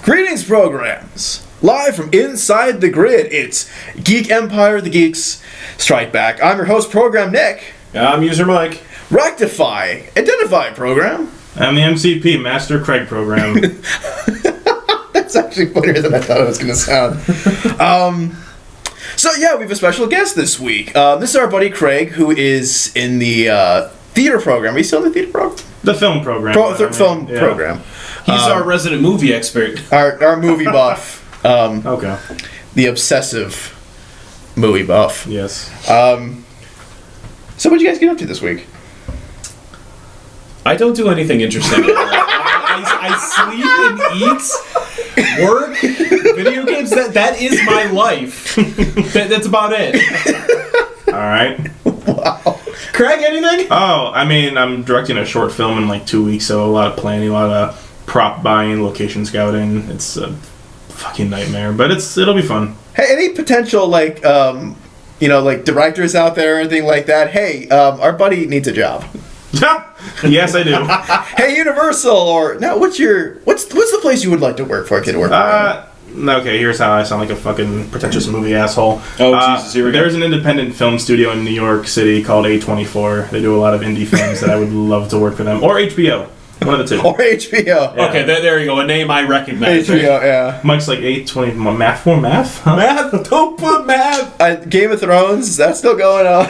Greetings, programs! Live from inside the grid, it's Geek Empire, the Geeks strike back. I'm your host, Program Nick. I'm User Mike. Rectify, Identify, Program. I'm the MCP, Master Craig Program. That's actually funnier than I thought it was going to sound. So yeah, we have a special guest this week. This is our buddy Craig, who is in the theater program. Are you still in the theater program? The film program. Film program. He's our resident movie expert. Our movie buff. Okay. The obsessive movie buff. Yes. So what'd you guys get up to this week? I don't do anything interesting. I sleep and eat, work, video games. That is my life. That's about it. All right. Wow. Craig, anything? Oh, I mean, I'm directing a short film in like 2 weeks, so a lot of planning, a lot of prop buying, location scouting. It's a fucking nightmare, but it'll be fun. Hey, any potential like directors out there or anything like that? Hey, our buddy needs a job. Yes, I do. Hey, Universal, or no? What's the place you would like to work for? A kid to work for? Okay, here's how I sound like a fucking pretentious movie asshole. Oh, Jesus, here we go. There's an independent film studio in New York City called A24. They do a lot of indie films that I would love to work for them. Or HBO. One of the two. Or HBO. Yeah. Okay, there you go. A name I recognize. HBO, yeah. Mike's like 820. Math for math? Huh? Math? Don't put math. Game of Thrones, is that still going on?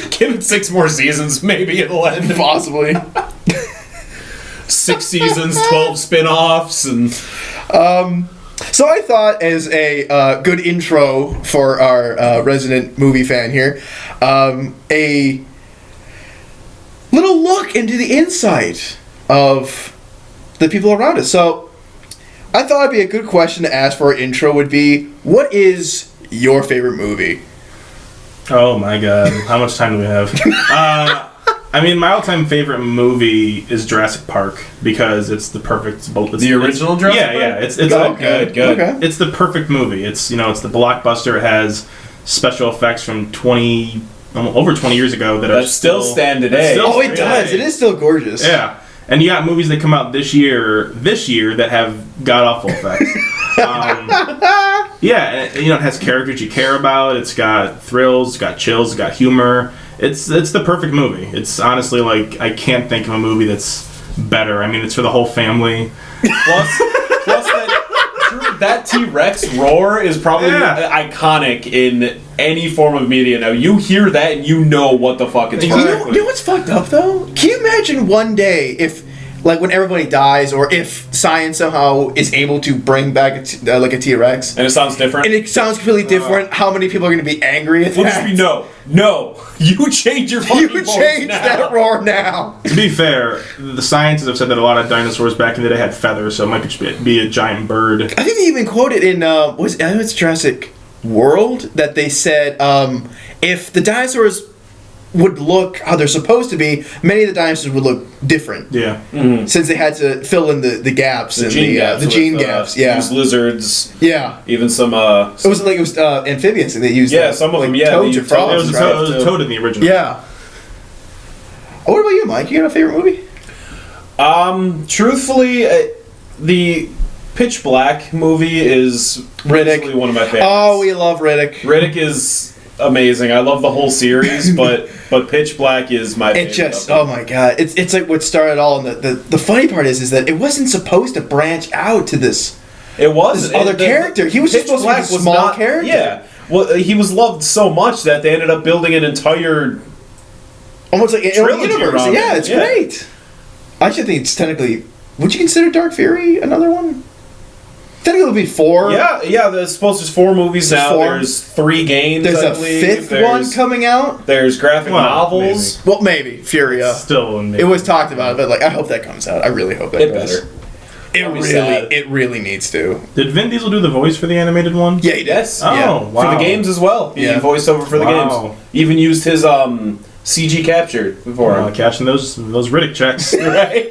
Give it 6 more seasons, maybe it'll end. Possibly. 6 seasons, 12 spin-offs, and... So I thought, as a good intro for our resident movie fan here, a little look into the insight of the people around us. So I thought it'd be a good question to ask for our intro would be, what is your favorite movie? Oh my god. How much time do we have? I mean, my all-time favorite movie is Jurassic Park because it's the perfect... It's the original Jurassic Park? Yeah. It's good. Okay. It's the perfect movie. It's the blockbuster. It has special effects from over 20 years ago that still stand today. It does. It is still gorgeous. Yeah. And you got movies that come out this year that have god-awful effects. Yeah, it has characters you care about. It's got thrills, it's got chills, it's got humor. It's the perfect movie. It's honestly like I can't think of a movie that's better. I mean, it's for the whole family. Plus that T-Rex roar is probably iconic in any form of media. Now you hear that and you know what the fuck it's You know what's fucked up though? Can you imagine one day if, like, when everybody dies, or if science somehow is able to bring back a T-Rex, and it sounds different, and it sounds completely different, how many people are going to be angry at we'll that? just be no. You change your fucking You change now. that roar now. To be fair, the scientists have said that a lot of dinosaurs back in the day had feathers, so it might just be a giant bird. I think they even quoted in I know it's Jurassic World that they said if the dinosaurs would look how they're supposed to be, many of the dinosaurs would look different. Yeah. Mm-hmm. Since they had to fill in the gaps and the gene gaps. Yeah. Use lizards. Yeah. Even some. It was amphibians that they used. Yeah, some of them. Yeah, toads or frogs. It was a toad in the original. Yeah. What about you, Mike? You got a favorite movie? Truthfully, the Pitch Black movie is Riddick. One of my favorites. Oh, we love Riddick. Riddick is amazing. I love the whole series, but Pitch Black is my favorite. It just, oh my god. It's like what started all, and the funny part is that it wasn't supposed to branch out to this. It was this other character. He was just supposed to be a small character. Yeah. Well, he was loved so much that they ended up building an entire almost like an universe. Yeah, it's great. I actually think it's technically. Would you consider Dark Fury another one? Technically, it would be 4. Yeah. There's 4 movies now. 4. There's 3 games. There's a 5th one coming out. There's graphic novels. Maybe. Well, maybe Furia. It was talked about, but I hope that comes out. I really hope that does. Better. It really needs to. Did Vin Diesel do the voice for the animated one? Yeah, he does. Oh, yeah. wow. For the games as well. He voiced over for the games. Even used his CG capture before. Cashing those Riddick checks. Right.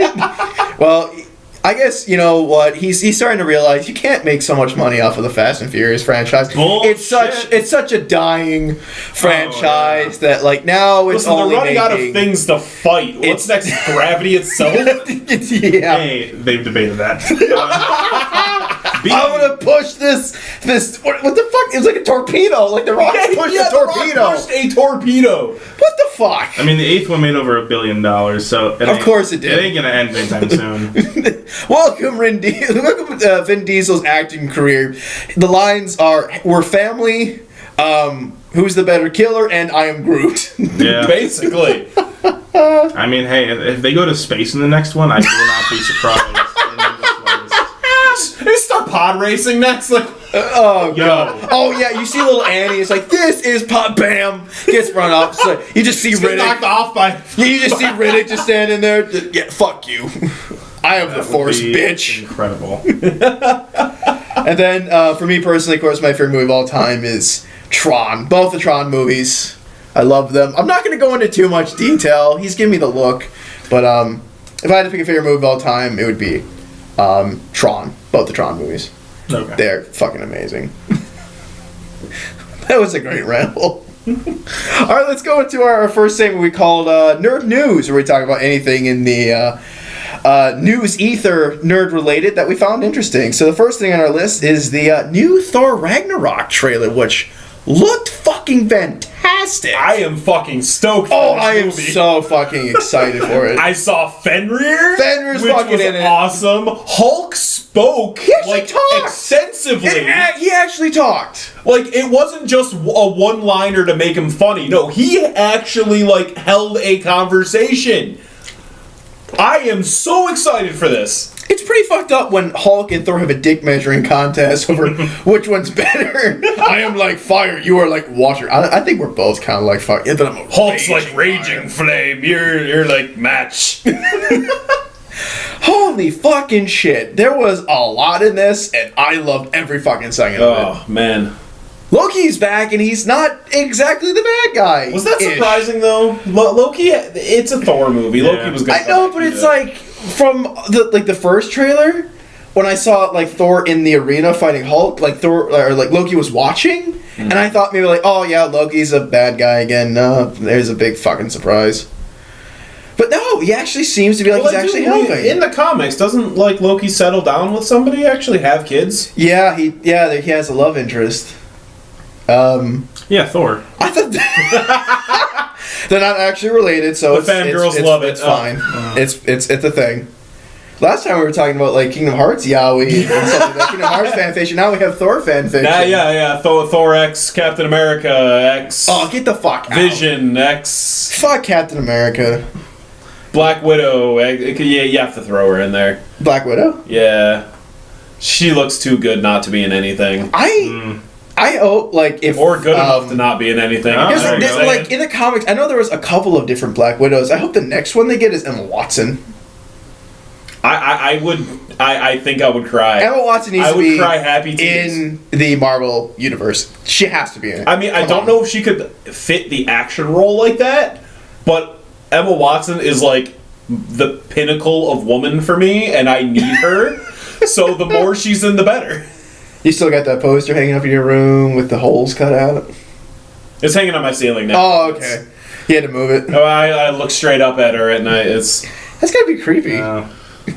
Well, I guess you know what he's starting to realize you can't make so much money off of the Fast and Furious franchise. Bullshit. It's such a dying franchise that like now it's Listen, only they're running out of making- things to fight. What's next? Gravity itself? Yeah. Hey, they've debated that. I'm gonna push this. What the fuck? It was like a torpedo. Like the Rock pushed a torpedo. The Rock pushed a torpedo. What the fuck? I mean, the 8th one made over $1 billion, so Of course it did. It ain't gonna end anytime soon. Welcome, Vin Diesel's acting career. The lines are: "We're family." Who's the better killer? And I am Groot. Yeah. Basically. I mean, hey, if they go to space in the next one, I will not be surprised. They start pod racing next. Like, Oh god! Oh yeah, you see little Annie. It's like this is pop. Bam! Gets run up. So you just see gets Riddick. knocked off by. You just see Riddick just standing there. Yeah, fuck you. I am the Force, bitch. Incredible. And then for me personally, of course, my favorite movie of all time is Tron. Both the Tron movies. I love them. I'm not going to go into too much detail. He's giving me the look, but if I had to pick a favorite movie of all time, it would be Tron. Both the Tron movies. Okay. They're fucking amazing. That was a great ramble. Alright, let's go into our first segment we called Nerd News, where we talk about anything in the news ether nerd related that we found interesting. So the first thing on our list is the new Thor Ragnarok trailer, which looked fucking fantastic. I am fucking stoked for Oh, this I am movie. so fucking excited for it. I saw Fenrir. Fenrir's which fucking was in it. awesome. Hulk spoke He actually like talked. extensively. He actually talked. Like, it wasn't just a one-liner to make him funny. No, he actually, like, held a conversation. I am so excited for this. It's pretty fucked up when Hulk and Thor have a dick measuring contest over which one's better. I am like fire, you are like water. I think we're both kind of like fuck. Yeah, but I'm a Hulk's like fire. raging flame. You're like match. Holy fucking shit. There was a lot in this, and I loved every fucking second of it. Oh, man. Loki's back, and he's not exactly the bad guy. Was that surprising, though? Loki, it's a Thor movie. Yeah. Loki was good. I know, but it's like, from the first trailer, when I saw like Thor in the arena fighting Hulk, like Thor or like Loki was watching, and I thought maybe like, oh yeah, Loki's a bad guy again. No, there's a big fucking surprise. But no, he actually seems to be like he's actually helping. In the comics, doesn't like Loki settle down with somebody? Actually, have kids? Yeah, he has a love interest. Yeah, Thor. I thought they're not actually related, so The fangirls love it. It's fine. It's a thing. Last time we were talking about like Kingdom Hearts yaoi and something like Kingdom Hearts fanfiction. Now we have Thor fanfiction. Yeah. Thor X, Captain America X. Oh, get the fuck out. Vision X. Fuck Captain America. Black Widow. Yeah, you have to throw her in there. Black Widow? Yeah. She looks too good not to be in anything. I hope like if Or good enough to not be in anything. Oh, Here's there the- you go. like in the comics, I know there was a couple of different Black Widows. I hope the next one they get is Emma Watson. I think I would cry. Emma Watson needs I to would be cry happy tears. in the Marvel universe. She has to be in it. I mean, I don't know if she could fit the action role like that, but Emma Watson is like the pinnacle of woman for me, and I need her. So the more she's in, the better. You still got that poster hanging up in your room with the holes cut out? It's hanging on my ceiling now. Oh, okay. You had to move it. I look straight up at her at night. It's That's gotta be creepy.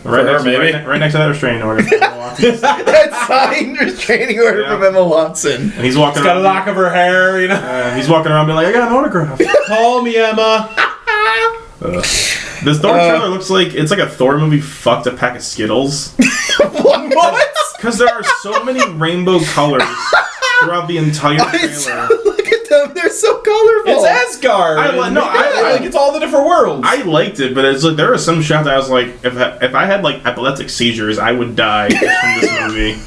Right next to that restraining order. That signed restraining order Yeah. from Emma Watson. And he's walking got a around. lock of her hair, you know. He's walking around being like, I got an autograph. Call me Emma. This Thor trailer looks like it's like a Thor movie fucked a pack of Skittles. What? Because there are so many rainbow colors throughout the entire trailer. Look at them. They're so colorful. It's Asgard. I it's all the different worlds. I liked it, but it's like there are some shots I was like, if I had like epileptic seizures, I would die just from this movie.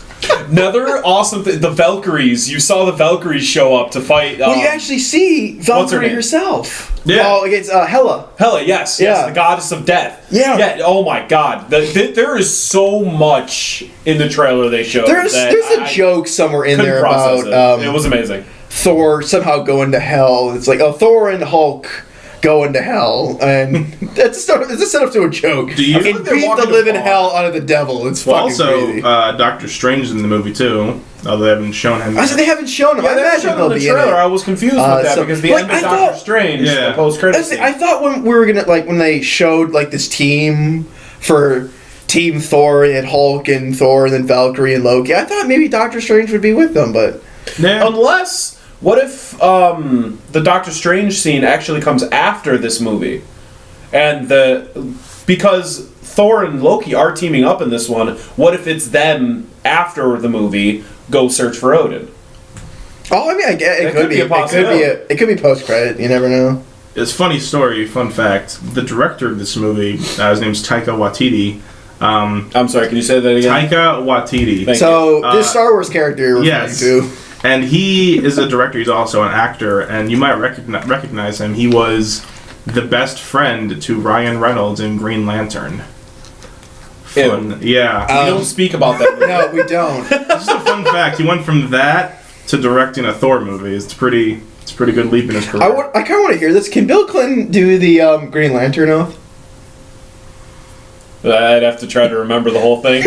Another awesome thing, the Valkyries. You saw the Valkyries show up to fight. Well, you actually see what's her Valkyrie name? Yeah. herself. Oh, against Hela. Hela, yes, Yeah. the goddess of death. Yeah. Oh my God, there is so much in the trailer they showed. There's that a I joke somewhere in couldn't there process about it was amazing. Thor somehow going to hell. It's like, oh, Thor and Hulk going to hell, and it's a setup to a joke. Do you- I mean, I feel like they're beat the walking living the hell out of the devil. It's Well, fucking also, crazy. Doctor Strange is in the movie too, although they haven't shown him. I said they haven't shown him. Yeah, I they imagine showed they'll in the be in trailer. I it. was confused with that so- because the like, end of I Doctor thought- Strange, Yeah. the post-credits scene. I thought when we were gonna when they showed this team for Team Thor, they had Hulk and Thor, and then Valkyrie and Loki. I thought maybe Doctor Strange would be with them, but Yeah. Unless, what if the Doctor Strange scene actually comes after this movie? And because Thor and Loki are teaming up in this one, what if it's them after the movie go search for Odin? I mean, I guess it could be. a possibility. It could be post credit. You never know. It's a funny story, fun fact. The director of this movie, his name's Taika Waititi. I'm sorry, can you say that again? Taika Waititi. Thank So this Star Wars character you're referring Yes. to. And he is a director, he's also an actor, and you might recognize him. He was the best friend to Ryan Reynolds in Green Lantern. Fun. Yeah. We don't speak about that. No, we don't. Just a fun fact. He went from that to directing a Thor movie. It's a pretty good leap in his career. I kind of want to hear this. Can Bill Clinton do the Green Lantern oath? I'd have to try to remember the whole thing.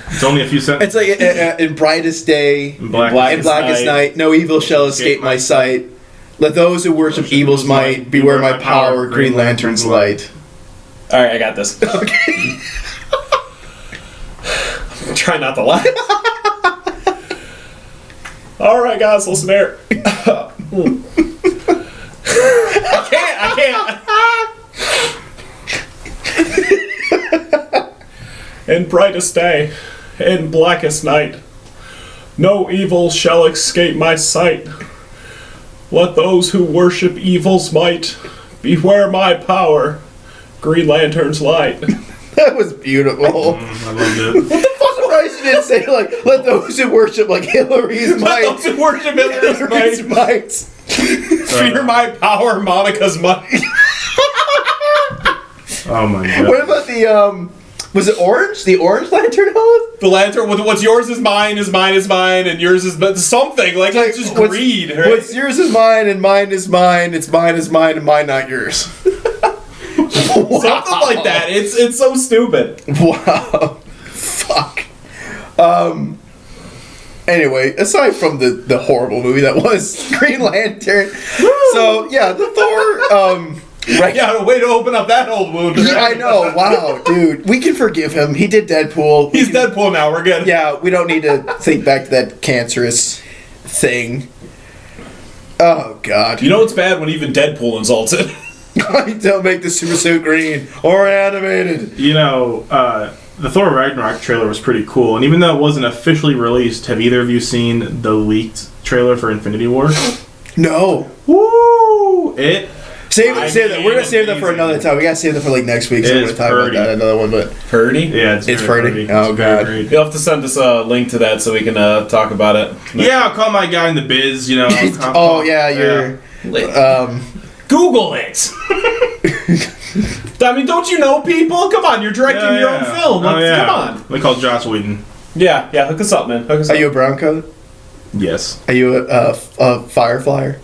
It's only a few sentences. It's like in brightest day, In Black- Black- in blackest night, no evil shall escape my sight. Let those who worship evil's might beware my power. Green Lantern's light. All right, I got this. Okay. Try not to laugh. All right, guys, listen here. I can't. In brightest day, in blackest night, no evil shall escape my sight. Let those who worship evil's might beware my power. Green Lantern's light. That was beautiful. I loved it. What the fuck? Christ didn't say let those who worship Hillary's Let might. those who worship Hillary's might. Fear my power, Monica's might. Oh my god. What about the was it orange? The orange lantern oath? The lantern, what's yours is mine, and yours is something. It's just greed, right? What's yours is mine, and mine is mine. It's mine is mine, and mine not yours. Something like that. It's so stupid. Wow. Fuck. Anyway, aside from the horrible movie that was Green Lantern, so yeah, the Thor. Right. Yeah, way to open up that old wound. Yeah, I know. Wow, dude. We can forgive him. He did Deadpool. He's Deadpool now. We're good. Yeah, we don't need to think back to that cancerous thing. Oh, God. You know what's bad when even Deadpool insults it. Don't make the super suit green or animated. You know, the Thor Ragnarok trailer was pretty cool, and even though it wasn't officially released, have either of you seen the leaked trailer for Infinity War? No. Woo! Save that. We're gonna save that for another time. We gotta save that for next week. So we're gonna talk about that another one. But Purdy? Yeah, it's very pretty. Oh, God. You'll have to send us a link to that so we can talk about it. Yeah, I'll call my guy in the biz. You know. oh yeah, you're. Google it. I mean, don't you know people? Come on, you're directing your own film. Come on. We call Joss Whedon. Yeah, hook us up, man. Hook us Are up. you a brown coat? Yes. Are you a fireflyer?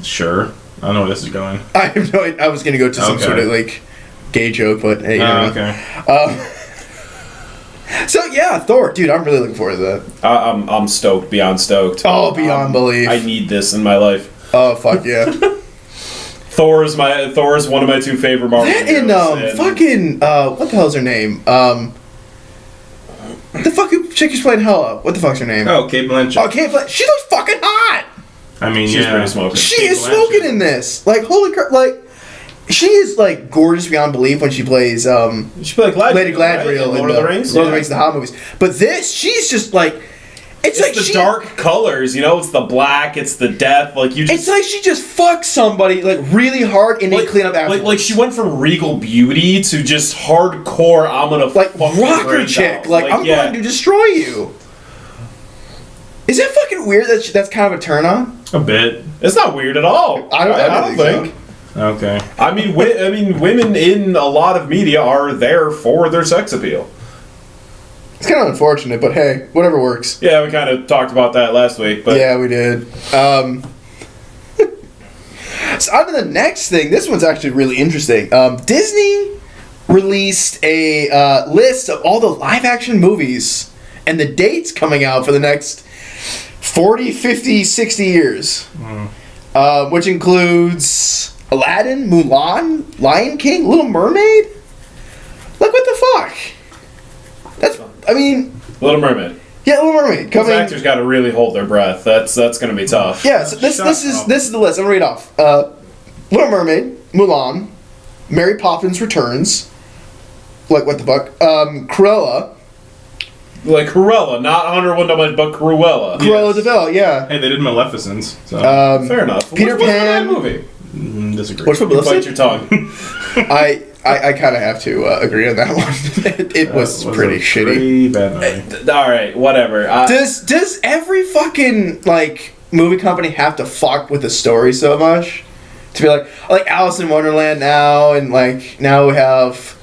Sure. I don't know where this is going. I have no idea. I was gonna go to some sort of gay joke, but hey, you know. Okay. So yeah, Thor, dude, I'm really looking forward to that. I'm stoked, beyond stoked. Oh, beyond belief. I need this in my life. Oh fuck yeah. Thor is one of my two favorite Marvel That heroes. and fucking what the hell's her name? The fucking chick who's playing Hela. What the fuck's her name? Oh, Kate Blanchett. Oh, Kate Blanchett. She looks fucking hot. I mean, She's pretty smoking. She Kate is Blanchett. smoking in this. Like holy crap! Like she is gorgeous beyond belief when she plays She played Lady Galadriel in Lord of the Rings. Lord of the Rings, the Hobbit movies. But this, she's just it's like the dark colors, it's the black, it's the death, It's like she just fucked somebody really hard and then clean up afterwards. Like she went from regal beauty to just hardcore. I'm gonna rocker chick. I'm going to destroy you. Is that fucking weird? That's kind of a turn on. A bit. It's not weird at all. I don't think. Okay. I mean, women in a lot of media are there for their sex appeal. It's kind of unfortunate, but hey, whatever works. Yeah, we kind of talked about that last week, but yeah, we did. So on to the next thing. This one's actually really interesting. Disney released a list of all the live-action movies and the dates coming out for the next 40, 50, 60 years. Which includes Aladdin, Mulan, Lion King, Little Mermaid. Like, what the fuck? Little Mermaid. Yeah, Little Mermaid. Those actors got to really hold their breath. That's going to be tough. Yeah, so this is the list. I'm gonna read off. Little Mermaid, Mulan, Mary Poppins Returns. Like, what the fuck? Cruella. Like Cruella, not 101 Dalmatians, but Cruella. Cruella de Vil, yeah. Hey, they did Maleficence. So. Fair enough. Peter Pan. What's that movie? Disagree. What's with You bite Maleficent? your tongue. I kind of have to agree on that one. it was pretty shitty. Pretty bad movie. All right, whatever. Does every fucking like movie company have to fuck with the story so much to be like Alice in Wonderland now, and like now we have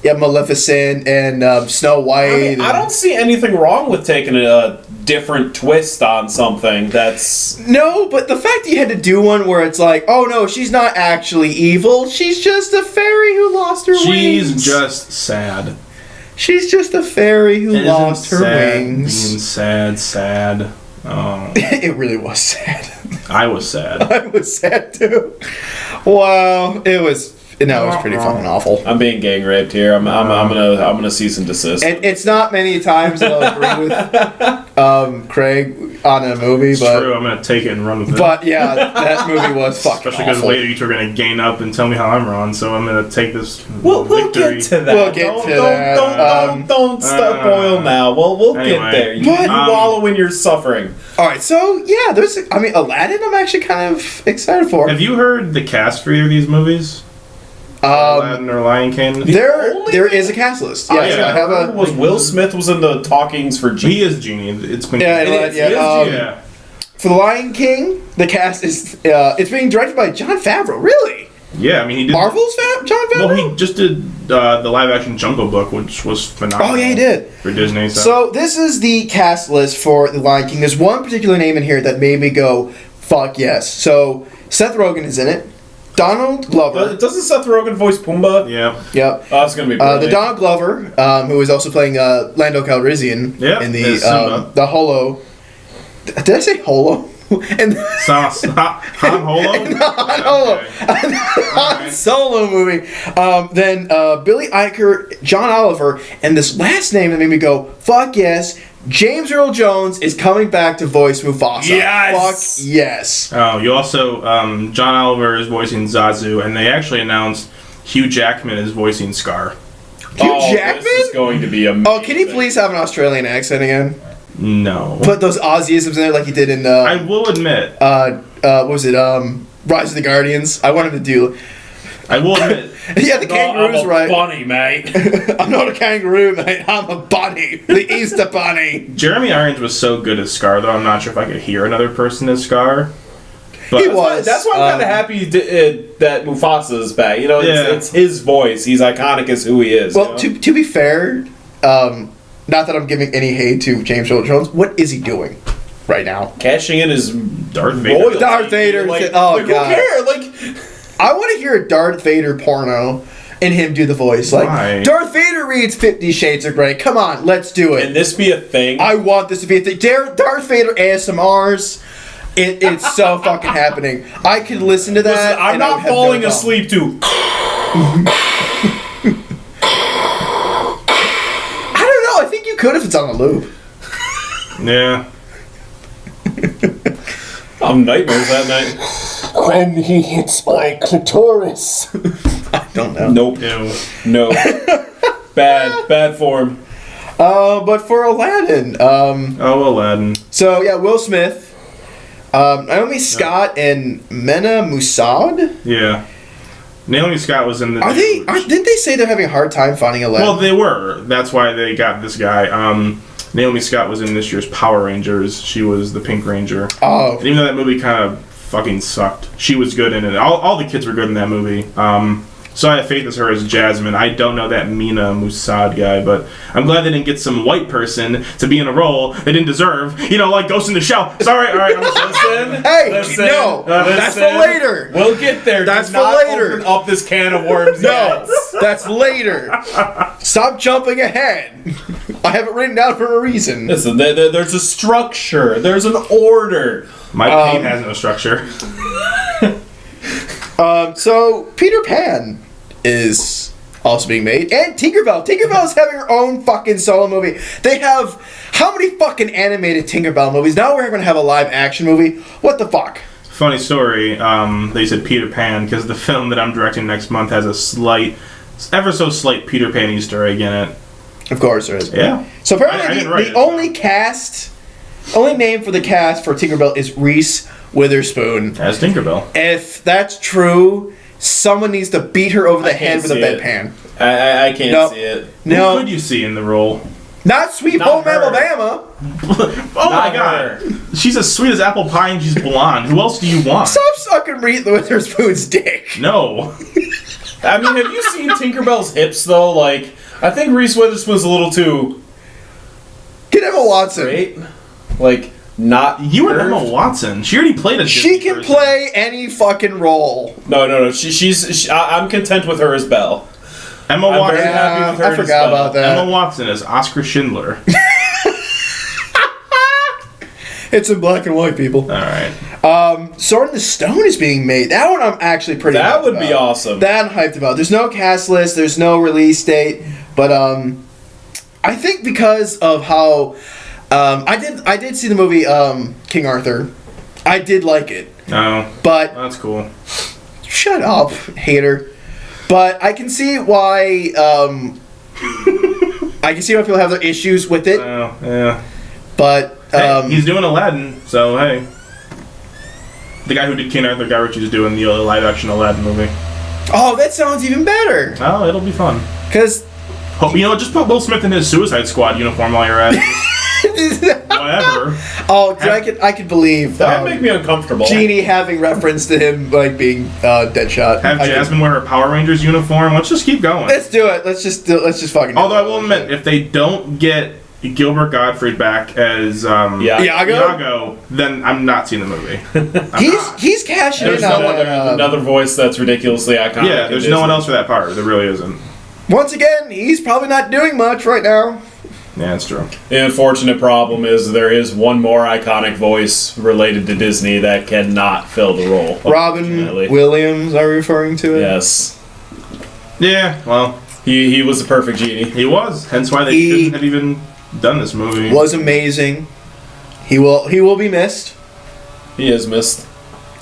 Maleficent and Snow White. I don't see anything wrong with taking a different twist on something that's... No, but the fact that you had to do one where it's like, oh no, she's not actually evil. She's just a fairy who lost her wings. She's just sad. She's just a fairy who lost her wings. wings. Sad. Oh. It really was sad. I was sad. I was sad too. Wow, it was pretty fucking awful. I'm being gang raped here. I'm gonna cease and desist. And it's not many times that I'll agree with Craig on a movie, It's but true. I'm gonna take it and run with it. but yeah, that movie was fucking Especially because awful. later you two are gonna gain up and tell me how I'm wrong. So I'm gonna take this. We'll victory. get to that. We'll get to that. Don't stop boil now. We'll Anyway. get there. You But- wallow in your suffering. All right, so yeah, Aladdin. I'm actually kind of excited for. Have you heard the cast for either of these movies? Aladdin or Lion King? There is a cast list. Yes, yeah. I have a. Was Will Smith was in the talkings for Geek? He is Genie. It's been Yeah, It is, yeah. For The Lion King, the cast is it's being directed by Jon Favreau. Really? Yeah, I mean he did. Marvel's Jon Favreau? Well, he just did the live action Jungle Book, which was phenomenal. Oh yeah, he did. For Disney. So this is the cast list for The Lion King. There's one particular name in here that made me go, "Fuck yes!" So Seth Rogen is in it. Donald Glover. Doesn't Seth Rogen voice Pumbaa? Yeah. Yep. Oh, it's gonna be brilliant. The Donald Glover, who is also playing Lando Calrissian in as Simba. the Holo. Did I say Holo? And Han Holo. Han Holo. Han Solo movie. Then Billy Eichner, John Oliver, and this last name that made me go, fuck yes, James Earl Jones is coming back to voice Mufasa. Yes! Fuck yes. Oh, you also John Oliver is voicing Zazu, and they actually announced Hugh Jackman is voicing Scar. Hugh Jackman? This is going to be amazing. Oh, can he please have an Australian accent again? No. Put those Aussiisms in there like he did in I will admit. what was it? Rise of the Guardians. I wanted to do. I will admit. Yeah, the kangaroo's I'm a right. bunny, mate. I'm not a kangaroo, mate. I'm a bunny. The Easter bunny. Jeremy Irons was so good as Scar, though I'm not sure if I could hear another person as Scar. But He was. That's why I'm kind of happy that Mufasa is back. You know, it's his voice. He's iconic as who he is. Well, you know? to be fair, not that I'm giving any hate to James Earl Jones. What is he doing right now? Cashing in his Darth Vader. royalty. Darth Vader. Like, Oh, like, God. who cares? Like, I want to hear a Darth Vader porno and him do the voice. Like, Why? Darth Vader reads 50 Shades of Grey. Come on, let's do it. can this be a thing? I want this to be a thing. Darth Vader ASMRs. It's so fucking happening. I could listen to that. Listen, I'm and I would not have no falling problem. asleep to. I don't know. I think you could if it's on a loop. Yeah. I'm nightmares that night. When he hits my clitoris. I don't know. Nope. Ew. No. Bad form. But for Aladdin, Oh, Aladdin. so yeah, Will Smith, Naomi Scott, and Mena Moussaoud. Yeah. Naomi Scott was in the. Didn't they say they're having a hard time finding Aladdin? Well, they were. That's why they got this guy. Naomi Scott was in this year's Power Rangers. She was the Pink Ranger. Oh. And even though that movie kind of fucking sucked, she was good in it. All the kids were good in that movie. So I have faith as her as Jasmine. I don't know that Mina Musad guy, but I'm glad they didn't get some white person to be in a role they didn't deserve. You know, like Ghost in the Shell. Sorry, all right. Listen. Hey, listen, no, that's for later. We'll get there. That's Do for not later. Open up this can of worms. No, yet. that's later. Stop jumping ahead. I have it written down for a reason. Listen, there's a structure. There's an order. My pain has no structure. So Peter Pan is also being made, and Tinkerbell. Tinkerbell is having her own fucking solo movie. They have how many fucking animated Tinkerbell movies? Now we're going to have a live action movie. What the fuck? Funny story. They said Peter Pan because the film that I'm directing next month has a slight, ever so slight Peter Pan Easter egg in it. Of course there is. Yeah. So I apparently didn't write the it, only name for the cast for Tinkerbell is Reese Witherspoon. As Tinkerbell. If that's true, someone needs to beat her over the head with a see it. bedpan. I can't No. see it. Who No, could you see in the role? not Sweet Not Home her. Alabama. Oh my Not god. her. She's as sweet as apple pie and she's blonde. Who else do you want? Stop sucking Reese Witherspoon's dick. No. I mean, have you seen Tinkerbell's hips though? Like, I think Reese Witherspoon's a little too Get Emma Watson. straight. Like, not You and curved. Emma Watson. She already played a She Disney can person. play any fucking role. No. I'm content with her as Belle. Emma I'm Watson. very happy with her I as forgot Belle. about that. Emma Watson is Oscar Schindler. It's in black and white, people. Alright. Sword in the Stone is being made. That one I'm actually pretty That hyped would be about. awesome. That I'm hyped about. There's no cast list, there's no release date, but I think because of how I did see the movie King Arthur. I did like it. Oh, But that's cool. shut up, hater. But I can see why I can see why people have their issues with it. Oh, yeah. But Hey, he's doing Aladdin, so hey. The guy who did King Arthur Guy Ritchie's doing the live action Aladdin movie. oh, that sounds even better. Oh, it'll be fun. Cause You know, just put Will Smith in his Suicide Squad uniform while you're at it. Whatever. oh, dude, I could believe That would make me uncomfortable. Genie having reference to him like being Deadshot. Have I could- Jasmine wear her Power Rangers uniform. Let's just keep going. Let's do it. Let's just fucking. do Although it. I will admit, if they don't get Gilbert Gottfried back as Iago, then I'm not seeing the movie. he's cashing There's in on another voice that's ridiculously iconic. Yeah, in there's no one Disney. else for that part. There really isn't. Once again, he's probably not doing much right now. Yeah, that's true. The unfortunate problem is there is one more iconic voice related to Disney that cannot fill the role. Robin unfortunately. Williams, are you referring to it? Yes. Yeah, well, He was the perfect genie. he was. Hence why they He- shouldn't have even done this movie. Was amazing. He will be missed. He is missed.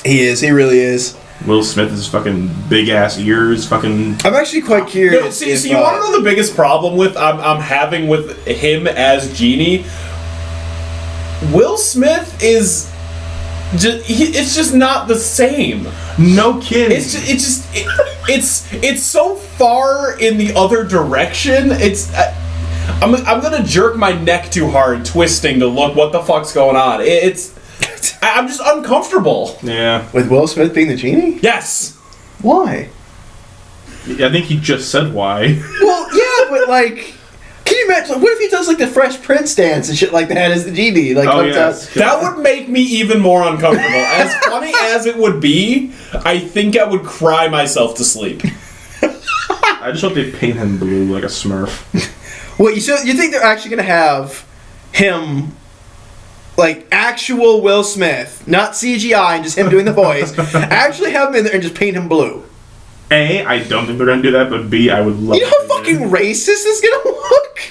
He is. He really is. Will Smith's fucking big ass ears, fucking. I'm actually quite curious. No, see, if, you want to know the biggest problem with I'm having with him as Genie? Will Smith is it's just not the same. No kidding. It's so far in the other direction. I'm gonna jerk my neck too hard, twisting to look what the fuck's going on. I'm just uncomfortable. Yeah. with Will Smith being the genie? Yes. Why? I think he just said why. Well, yeah, but like, can you imagine? What if he does like the Fresh Prince dance and shit like that as the genie? Like, Oh, comes yes. out- That would make me even more uncomfortable. As funny as it would be, I think I would cry myself to sleep. I just hope they paint him blue like a Smurf. What you think they're actually gonna have him, like actual Will Smith, not CGI and just him doing the voice, actually have him in there and just paint him blue? A, I don't think they're gonna do that, but B, I would love. You know how fucking racist this is gonna look?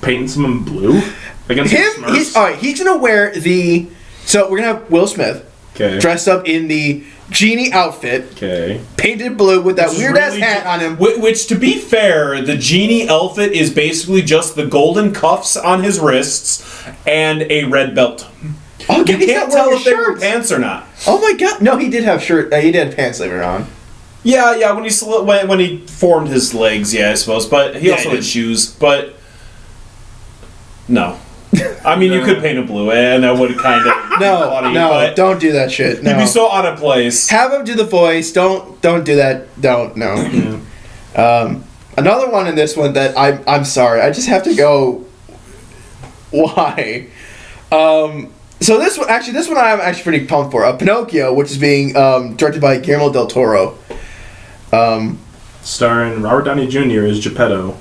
painting someone blue against Him, the Smurfs? he's alright. He's gonna wear the. So we're gonna have Will Smith Okay. dressed up in the genie outfit, Okay. painted blue with that Which is weird ass really hat on him. Which, to be fair, the genie outfit is basically just the golden cuffs on his wrists and a red belt. Oh, You he's can't not tell wearing if they were shirts. pants or not. Oh my god! No, he did have shirt. He did have pants later on. Yeah, when he formed his legs, yeah, I suppose. But he Yeah, also he had did. shoes. But no, I mean, you could paint him blue, and that would kind of No, funny, no, but don't do that shit. No. he'd be so out of place. Have him do the voice. Don't do that. Don't, no. Another one in this one that I'm sorry, I just have to go. Why? So this one I'm actually pretty pumped for. Pinocchio, which is being directed by Guillermo del Toro. Starring Robert Downey Jr. as Geppetto.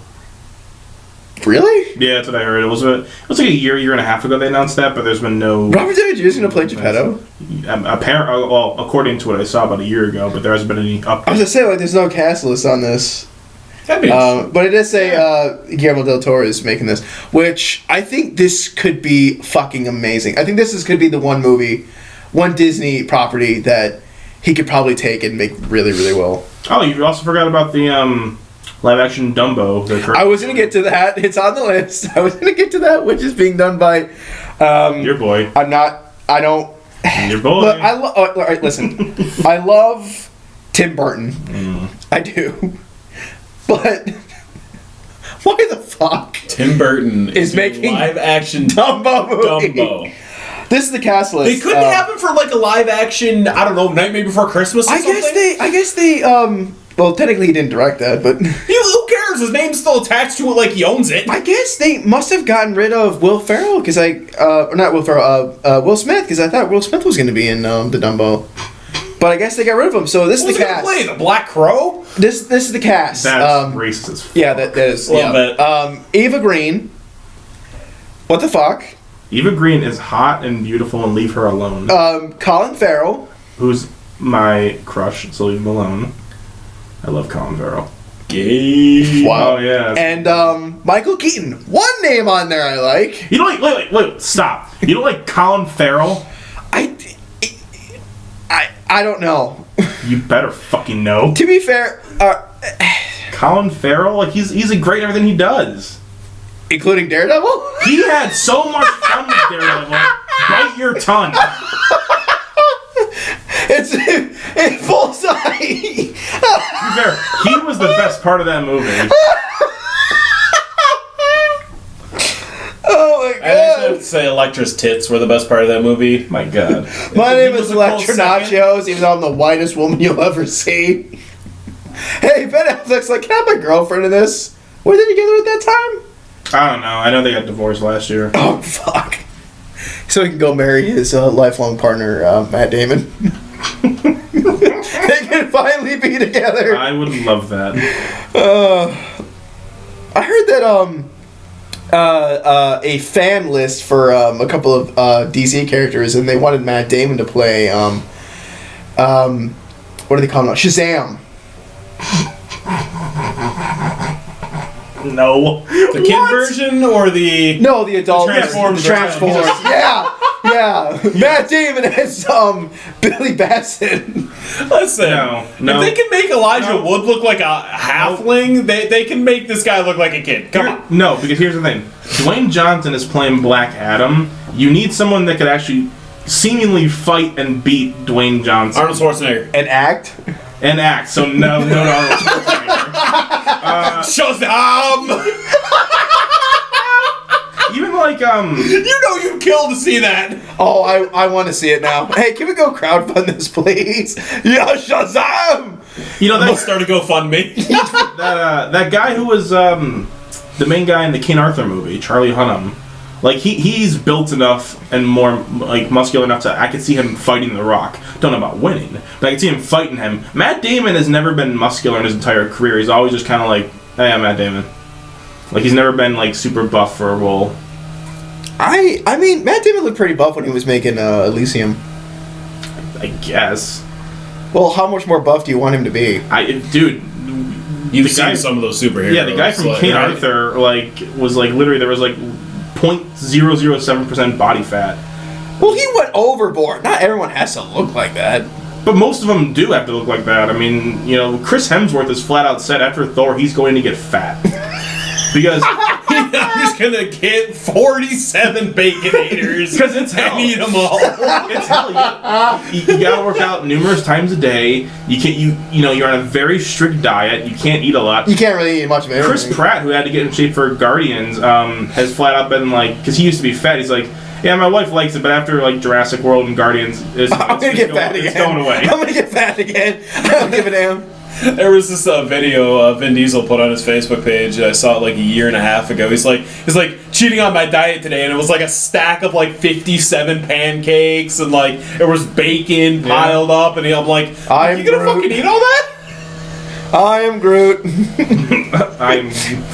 Really? Yeah, that's what I heard. It was like a year and a half ago they announced that, but there's been no... Robert Downey Jr. is going to play Geppetto? Well, according to what I saw about a year ago, but there hasn't been any update. I was going to say, like, there's no cast list on this. That'd be interesting. But it does say Guillermo del Toro is making this, which I think this could be fucking amazing. I think could be the one Disney property that he could probably take and make really, really well. Oh, you also forgot about the live-action Dumbo. I was going to get to that. It's on the list. I was going to get to that, which is being done by... your boy. I don't... Your boy. Look, all right, listen. I love Tim Burton. I do. But why the fuck? Tim Burton is making live-action Dumbo movie. Dumbo. This is the cast list. They couldn't have him for like a live-action, I don't know, Nightmare Before Christmas or something? I guess they, well, technically he didn't direct that, but... Who cares? His name's still attached to it like he owns it. I guess they must have gotten rid of Will Ferrell, because or not Will Ferrell, Will Smith, because I thought Will Smith was going to be in the Dumbo. But I guess they got rid of him, so this is the cast. Play the Black Crow? This is the cast. That's racist as fuck. Yeah, that is. A little bit. Eva Green. What the fuck? Eva Green is hot and beautiful, and leave her alone. Colin Farrell. Who's my crush, so leave him alone. I love Colin Farrell. Gay. Wow. Oh, yeah. And Michael Keaton. One name on there I like. You don't like... Wait, stop. You don't like Colin Farrell? I don't know. You better fucking know. To be fair, Colin Farrell, like he's a great at everything he does. Including Daredevil? He had so much fun with Daredevil. Bite your tongue. It's bullseye. To be fair, he was the best part of that movie. Oh my god. I actually have to say Electra's tits were the best part of that movie. My god. My name He is was a close Electra second. Nachos, even though I'm the whitest woman you'll ever see. Hey, Ben Affleck's like, can I have my girlfriend in this? Were they together at that time? I don't know. I know they got divorced last year. Oh, fuck. So he can go marry his lifelong partner, Matt Damon. They can finally be together. I would love that. I heard that a fan list for a couple of DC characters, and they wanted Matt Damon to play what do they call him now? Shazam. No. The kid version or the... No, the adult. Transformers The Transformers. version. Yeah. Matt Damon as Billy Bassett. Listen, No. if they can make Elijah Wood look like a halfling, they can make this guy look like a kid. Come on. No, because here's the thing. Dwayne Johnson is playing Black Adam. You need someone that could actually seemingly fight and beat Dwayne Johnson. Arnold Schwarzenegger. An act. And act. So no Arnold Schwarzenegger. Shazam! Even like You know you'd kill to see that. Oh, I want to see it now. Hey, can we go crowdfund this, please? Yeah, Shazam! you know We'll that start a GoFundMe. that guy who was the main guy in the King Arthur movie, Charlie Hunnam. Like he's built enough and more like muscular enough to I could see him fighting The Rock. Don't know about winning, but I could see him fighting him. Matt Damon has never been muscular in his entire career. He's always just kind of like, hey, I'm Matt Damon. Like he's never been like super buff for a role. I mean, Matt Damon looked pretty buff when he was making Elysium. I guess. Well, how much more buff do you want him to be? Dude. You've the guy- seen some of those superheroes. Yeah, the guy from like, King right? Arthur was like literally there was like 0.007% body fat. Well, he went overboard. Not everyone has to look like that. But most of them do have to look like that. I mean, Chris Hemsworth is flat out said after Thor he's going to get fat. Because I'm just gonna get 47 Baconators because it's hell. and eat them all. It's hell. You gotta work out numerous times a day. You can't. You're on a very strict diet. You can't eat a lot. You can't really eat much of it. Chris Pratt, who had to get in shape for Guardians, has flat out been like, because he used to be fat. He's like, yeah, my wife likes it, but after like Jurassic World and Guardians, I'm gonna get fat again. It's going away. I'm gonna get fat again. I don't give a damn. There was this video Vin Diesel put on his Facebook page. I saw it like a year and a half ago. He's like cheating on my diet today, and it was like a stack of like 57 pancakes, and like there was bacon piled up, and I'm like, you gonna fucking eat all that? I am Groot. I'm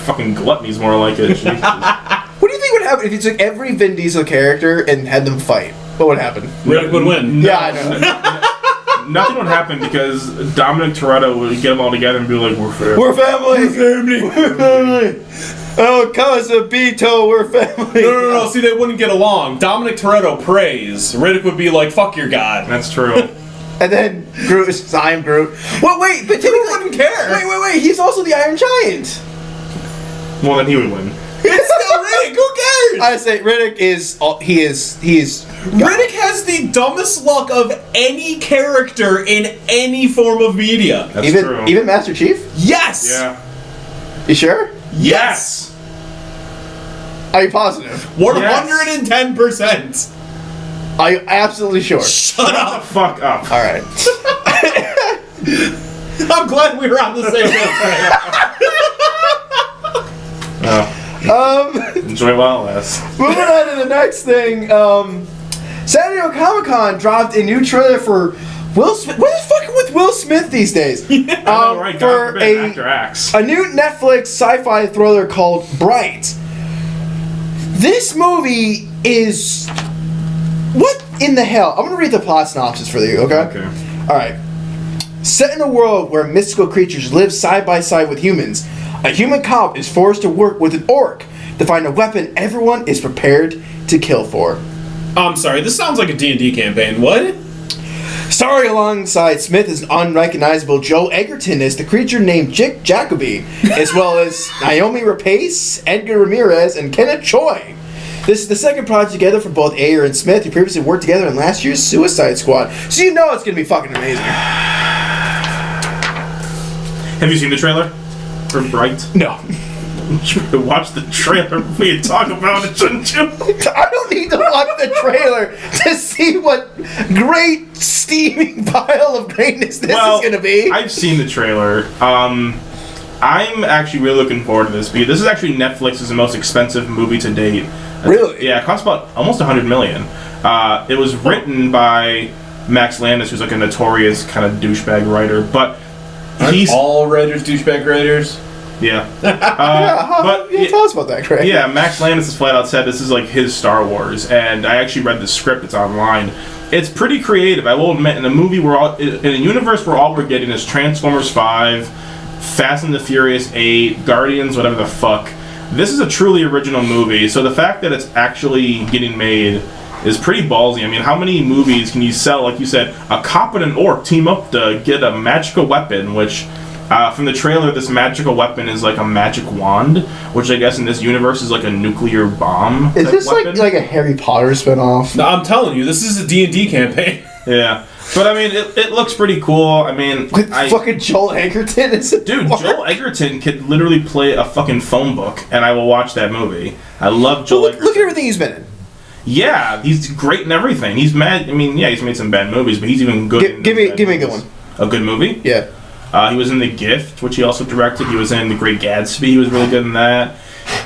fucking gluttony's more like it. Jesus. What do you think would happen if you took every Vin Diesel character and had them fight? What would happen? Riddick would win. Yeah, I know. Nothing would happen because Dominic Toretto would get them all together and be like, we're family. We're family. We're family. Oh, Casabito, we're family. No. See, they wouldn't get along. Dominic Toretto prays. Riddick would be like, fuck your god. That's true. And then Groot is I'm Groot. Well, wait, but Groot wouldn't care. Wait. He's also the Iron Giant. Well, then he would win. It's still Riddick. Who cares? I say Riddick is. He is. Riddick has the dumbest luck of any character in any form of media. That's true. Even Master Chief? Yes. Yeah. You sure? Yes. Are you positive? 110%. Are you absolutely sure? Shut up. The fuck up. All right. I'm glad we were on the same page. Enjoy while it lasts. Moving on to the next thing. San Diego Comic-Con dropped a new trailer for Will Smith. What is fucking with Will Smith these days? Right, for Actor X. a new Netflix sci-fi thriller called Bright. This movie is... What in the hell? I'm going to read the plot synopsis for you, okay? Okay. Alright. Set in a world where mystical creatures live side by side with humans, a human cop is forced to work with an orc to find a weapon everyone is prepared to kill for. I'm sorry, this sounds like a D&D campaign. What? Starring alongside Smith is unrecognizable Joe Egerton as the creature named Jacoby, as well as Naomi Rapace, Edgar Ramirez, and Kenneth Choi. This is the second project together for both Ayer and Smith, who previously worked together in last year's Suicide Squad. So you know it's going to be fucking amazing. Have you seen the trailer for Bright? No. You should watch the trailer before you talk about it, shouldn't you? I don't need to watch the trailer to see what great steaming pile of greatness this is going to be. I've seen the trailer. I'm actually really looking forward to this because this is actually Netflix's most expensive movie to date. Really? Yeah, it costs about almost $100 million. It was written by Max Landis, who's like a notorious kind of douchebag writer, but Aren't all writers douchebag writers? Yeah. Tell us about that, Craig. Yeah, Max Landis has flat out said this is like his Star Wars, and I actually read the script. It's online. It's pretty creative, I will admit. In a movie, in a universe where all we're getting is Transformers 5, Fast and the Furious 8, Guardians, whatever the fuck. This is a truly original movie, so the fact that it's actually getting made is pretty ballsy. I mean, how many movies can you sell, like you said, a cop and an orc team up to get a magical weapon, which... from the trailer, this magical weapon is like a magic wand, which I guess in this universe is like a nuclear bomb. Is this like a Harry Potter spinoff? No, I'm telling you, this is a D&D campaign. Yeah, but I mean, it looks pretty cool. I mean, with fucking Joel Egerton as a dude, orc? Joel Egerton could literally play a fucking phone book, and I will watch that movie. I love Joel Egerton. Look at everything he's been in. Yeah, he's great in everything. He's mad. I mean, yeah, he's made some bad movies, but he's even good. Give me a good one. A good movie? Yeah. He was in The Gift, which he also directed. He was in The Great Gatsby. He was really good in that.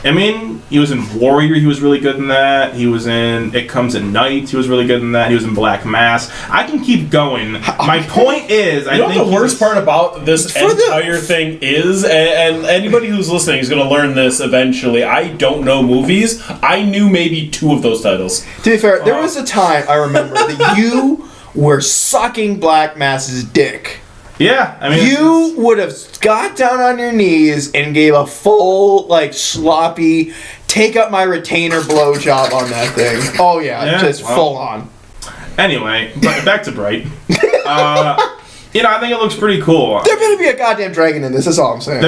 I mean, he was in Warrior. He was really good in that. He was in It Comes at Night. He was really good in that. He was in Black Mass. I can keep going. My point is, you know what the worst part about this entire thing is, and anybody who's listening is going to learn this eventually. I don't know movies. I knew maybe 2 of those titles. To be fair, there was a time I remember that you were sucking Black Mass's dick. Yeah, I mean... You would have got down on your knees and gave a full, like, sloppy, take up my retainer blowjob on that thing. Oh, yeah just full on. Anyway, back to Bright. I think it looks pretty cool. There better be a goddamn dragon in this, that's all I'm saying.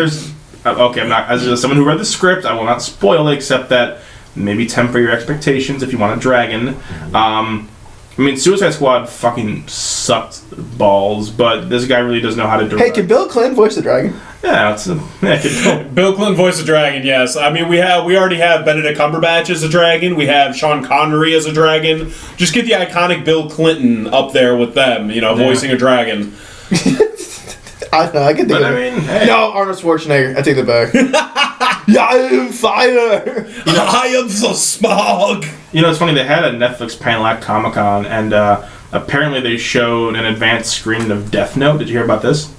okay, I'm not, as someone who read the script, I will not spoil it, except that maybe temper your expectations if you want a dragon. I mean, Suicide Squad fucking sucked balls, but this guy really does know how to direct. Hey, can Bill Clinton voice the dragon? Yeah, Bill Clinton voice a dragon, yes. I mean, we already have Benedict Cumberbatch as a dragon. We have Sean Connery as a dragon. Just get the iconic Bill Clinton up there with them, voicing a dragon. I don't know, I can think of it. Hey. No, Arnold Schwarzenegger. I take that back. Yeah, I am fire! I am so smog! It's funny, they had a Netflix panel at Comic-Con, and apparently they showed an advanced screening of Death Note. Did you hear about this?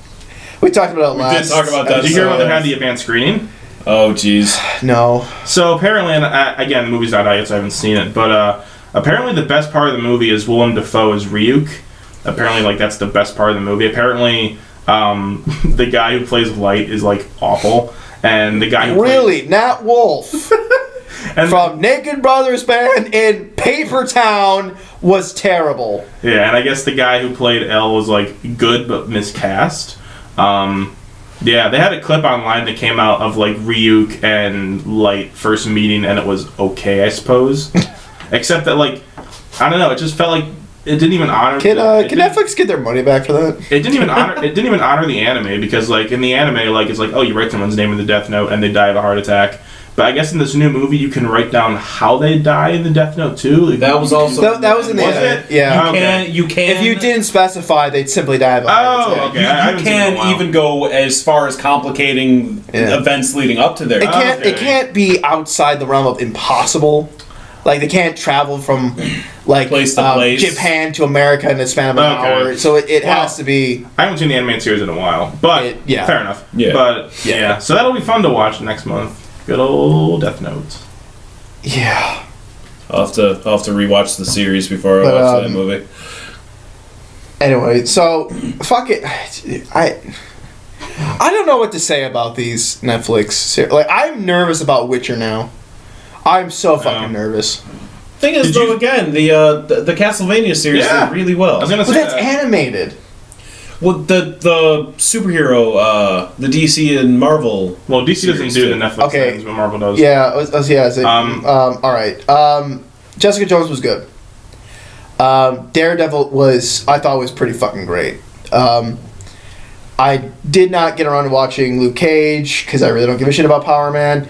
We talked about it last. We did talk about that. Did you hear about they had the advanced screening? Oh, jeez. No. So apparently, and again, the movie's not out yet, so I haven't seen it, but apparently the best part of the movie is Willem Dafoe as Ryuk. Apparently, that's the best part of the movie. Apparently, the guy who plays Light is, awful. And the guy who Really? Nat Wolf and from Naked Brothers Band in Paper Town was terrible. Yeah, and I guess the guy who played L was, good but miscast. Yeah, they had a clip online that came out of, Ryuk and Light first meeting, and it was okay, I suppose. Except that, I don't know, it just felt like it didn't even honor. Can Netflix get their money back for that? It didn't even honor the anime, because in the anime it's oh, you write someone's name in the Death Note and they die of a heart attack. But I guess in this new movie you can write down how they die in the Death Note too. That was also that was in the anime. Yeah. You can if you didn't specify, they'd simply die of a heart attack. Okay. You can even go as far as complicating events leading up to there. It can't be outside the realm of impossible. They can't travel from place to place. Japan to America in the span of an hour. So it has to be. I haven't seen the animated series in a while, but fair enough. Yeah. But so that'll be fun to watch next month. Good old Death Note. Yeah. I'll have to rewatch the series before I watch that movie. Anyway, so fuck it. I don't know what to say about these Netflix series. I'm nervous about Witcher now. I'm so fucking nervous. Thing is, though, again, the Castlevania series did really well. I was gonna say that's animated. Well, the superhero, the DC and Marvel. Well, DC doesn't do the Netflix things, but Marvel does. Yeah, all right. Jessica Jones was good. Daredevil I thought was pretty fucking great. I did not get around to watching Luke Cage because I really don't give a shit about Power Man.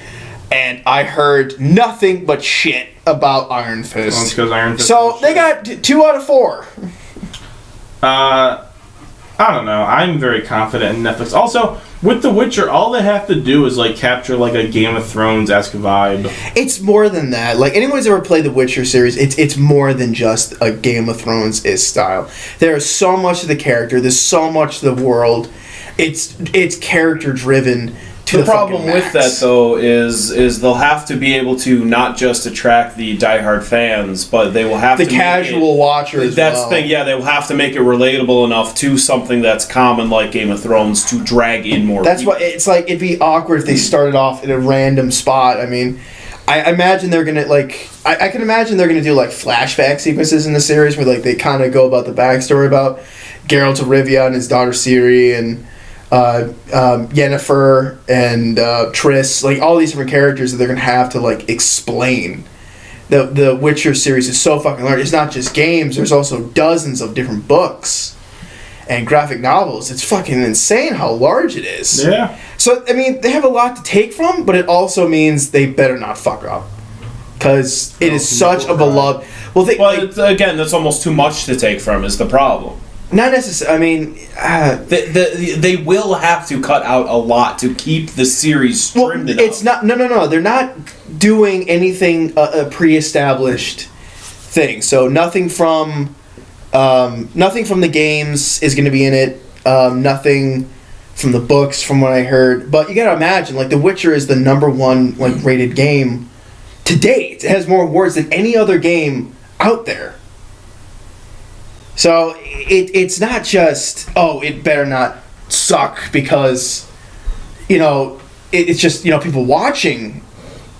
And I heard nothing but shit about Iron Fist. Well, it's 'cause Iron Fist so they got 2 out of 4. I don't know. I'm very confident in Netflix. Also, with The Witcher, all they have to do is capture a Game of Thrones-esque vibe. It's more than that. Anyone who's ever played the Witcher series, it's more than just a Game of Thrones-ish style. There's so much of the character. There's so much of the world. It's character driven. The problem with that, though, is they'll have to be able to not just attract the diehard fans, but they will have the to casual watcher as that's well. the thing, yeah, they will have to make it relatable enough to something that's common like Game of Thrones to drag in more That's people. what it's like. It'd be awkward if they started off in a random spot. I mean, I imagine they're gonna I can imagine they're gonna do flashback sequences in the series where they kind of go about the backstory about Geralt of Rivia and his daughter Ciri and Yennefer and Triss, all these different characters that they're gonna have to explain. The Witcher series is so fucking large. It's not just games. There's also dozens of different books and graphic novels. It's fucking insane how large it is. Yeah. So I mean, they have a lot to take from, but it also means they better not fuck up because it is such a beloved. Again, that's almost too much to take from. Is the problem? Not necessarily. I mean, they will have to cut out a lot to keep the series trimmed enough. It's not. No. They're not doing anything a pre-established thing. So nothing from the games is going to be in it. Nothing from the books, from what I heard. But you got to imagine, The Witcher is the #1 rated game to date. It has more awards than any other game out there. So it's not just, it better not suck because, it's just, people watching.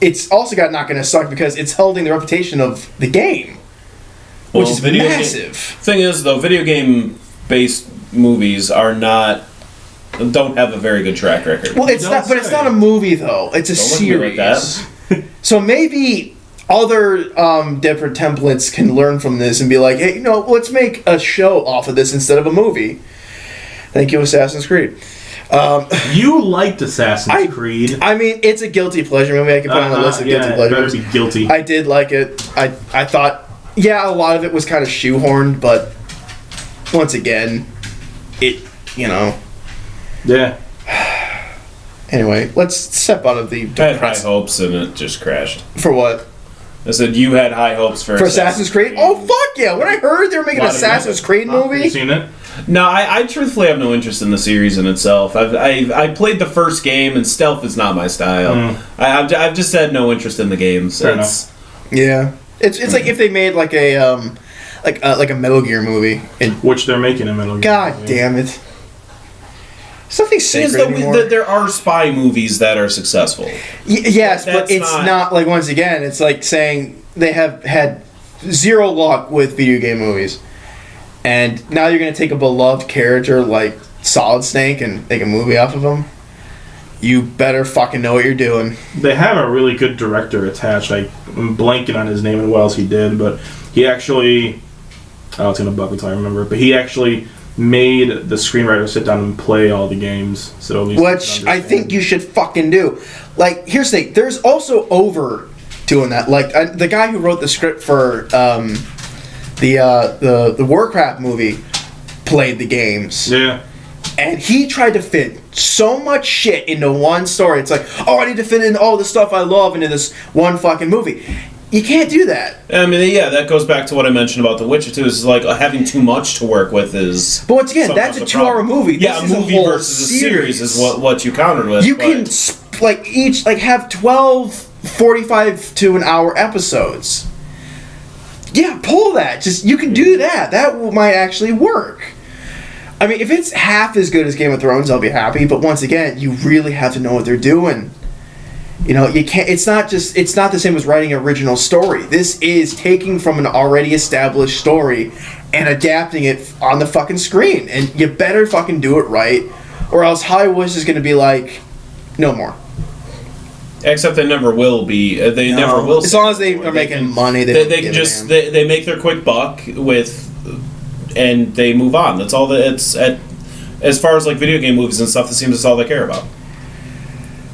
It's also not going to suck because it's holding the reputation of the game, which is massive. Thing is, though, video game-based movies are not don't have a very good track record. Well, it's not, but it's not a movie though. It's a Don't look at me like series. So maybe other different templates can learn from this and be like, hey, let's make a show off of this instead of a movie. Thank you, Assassin's Creed. You liked Assassin's Creed. I mean, it's a guilty pleasure movie. I can put on the list of guilty pleasures. Better be guilty. I did like it. I thought, a lot of it was kind of shoehorned, but once again, it. Yeah. Anyway, let's step out of the I had high depressing. hopes and it just crashed. For what? I said you had high hopes for Assassin's Creed? Oh, fuck yeah. When I heard they were making an Assassin's Creed movie. You seen it? No, I truthfully have no interest in the series in itself. I played the first game, and stealth is not my style. I've just had no interest in the games. Fair enough. Yeah. It's like if they made like a Metal Gear movie. Which they're making a Metal Gear God movie. damn it. Something sacred anymore. There are spy movies that are successful. Yes, but That's it's not like, once again, it's like saying they have had zero luck with video game movies. And now you're going to take a beloved character like Solid Snake and make a movie off of him? You better fucking know what you're doing. They have a really good director attached. I'm blanking on his name and what else he did, but he actually... Oh, it's going to bug me until I remember it. But he actually made the screenwriter sit down and play all the games. So at least Which I think you should fucking do. Like, here's the thing. There's also overdoing that. Like, the guy who wrote the script for the Warcraft movie played the games. Yeah. And he tried to fit so much shit into one story. It's like, I need to fit in all the stuff I love into this one fucking movie. You can't do that. I mean, that goes back to what I mentioned about The Witcher 2. Is like having too much to work with is... But once again, that's a 2-hour movie. Yeah, this a movie versus a series is what you countered with. You can, each, have 12 45 to an hour episodes. Yeah, pull that. You can do that. That might actually work. I mean, if it's half as good as Game of Thrones, I'll be happy. But once again, you really have to know what they're doing. You can't. It's not the same as writing an original story. This is taking from an already established story and adapting it on the fucking screen. And you better fucking do it right, or else Hollywood is going to be like, no more. Except they never will be. They never will. As long as they are making money, they can just they make their quick buck and they move on. That's all that it's at. As far as video game movies and stuff, it seems that's all they care about.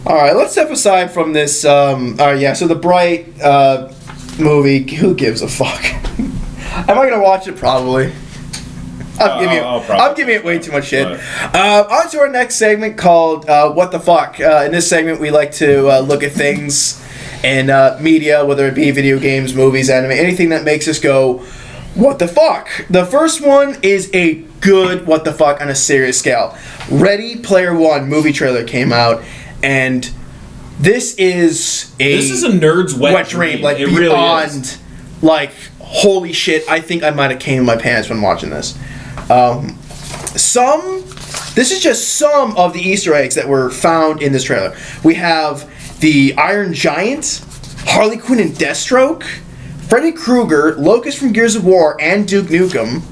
All right, let's step aside from this. So the Bright movie. Who gives a fuck? Am I gonna watch it? Probably. I'm giving it way too much shit. On to our next segment called What the Fuck. In this segment, we like to look at things in media, whether it be video games, movies, anime, anything that makes us go, what the fuck? The first one is a good what the fuck on a serious scale. Ready Player One movie trailer came out, and this is a nerd's wet dream. Like, it beyond, really is. Like, holy shit, I think I might have came in my pants when watching this. This is just some of the Easter eggs that were found in this trailer. We have the Iron Giant, Harley Quinn and Deathstroke, Freddy Krueger, Locust from Gears of War and Duke Nukem,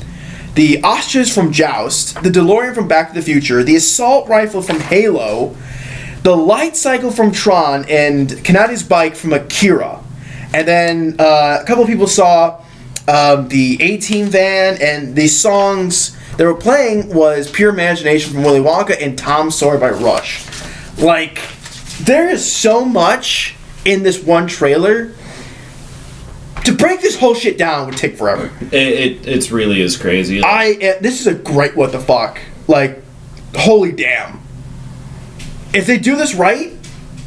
the Ostriches from Joust, the DeLorean from Back to the Future, the Assault Rifle from Halo, the Light Cycle from Tron, and Kanati's Bike from Akira. And then a couple of people saw the A-Team van, and the songs they were playing was Pure Imagination from Willy Wonka and Tom Sawyer by Rush. Like, there is so much in this one trailer. To break this whole shit down would take forever. It really is crazy. This is a great what the fuck. Like, holy damn. If they do this right,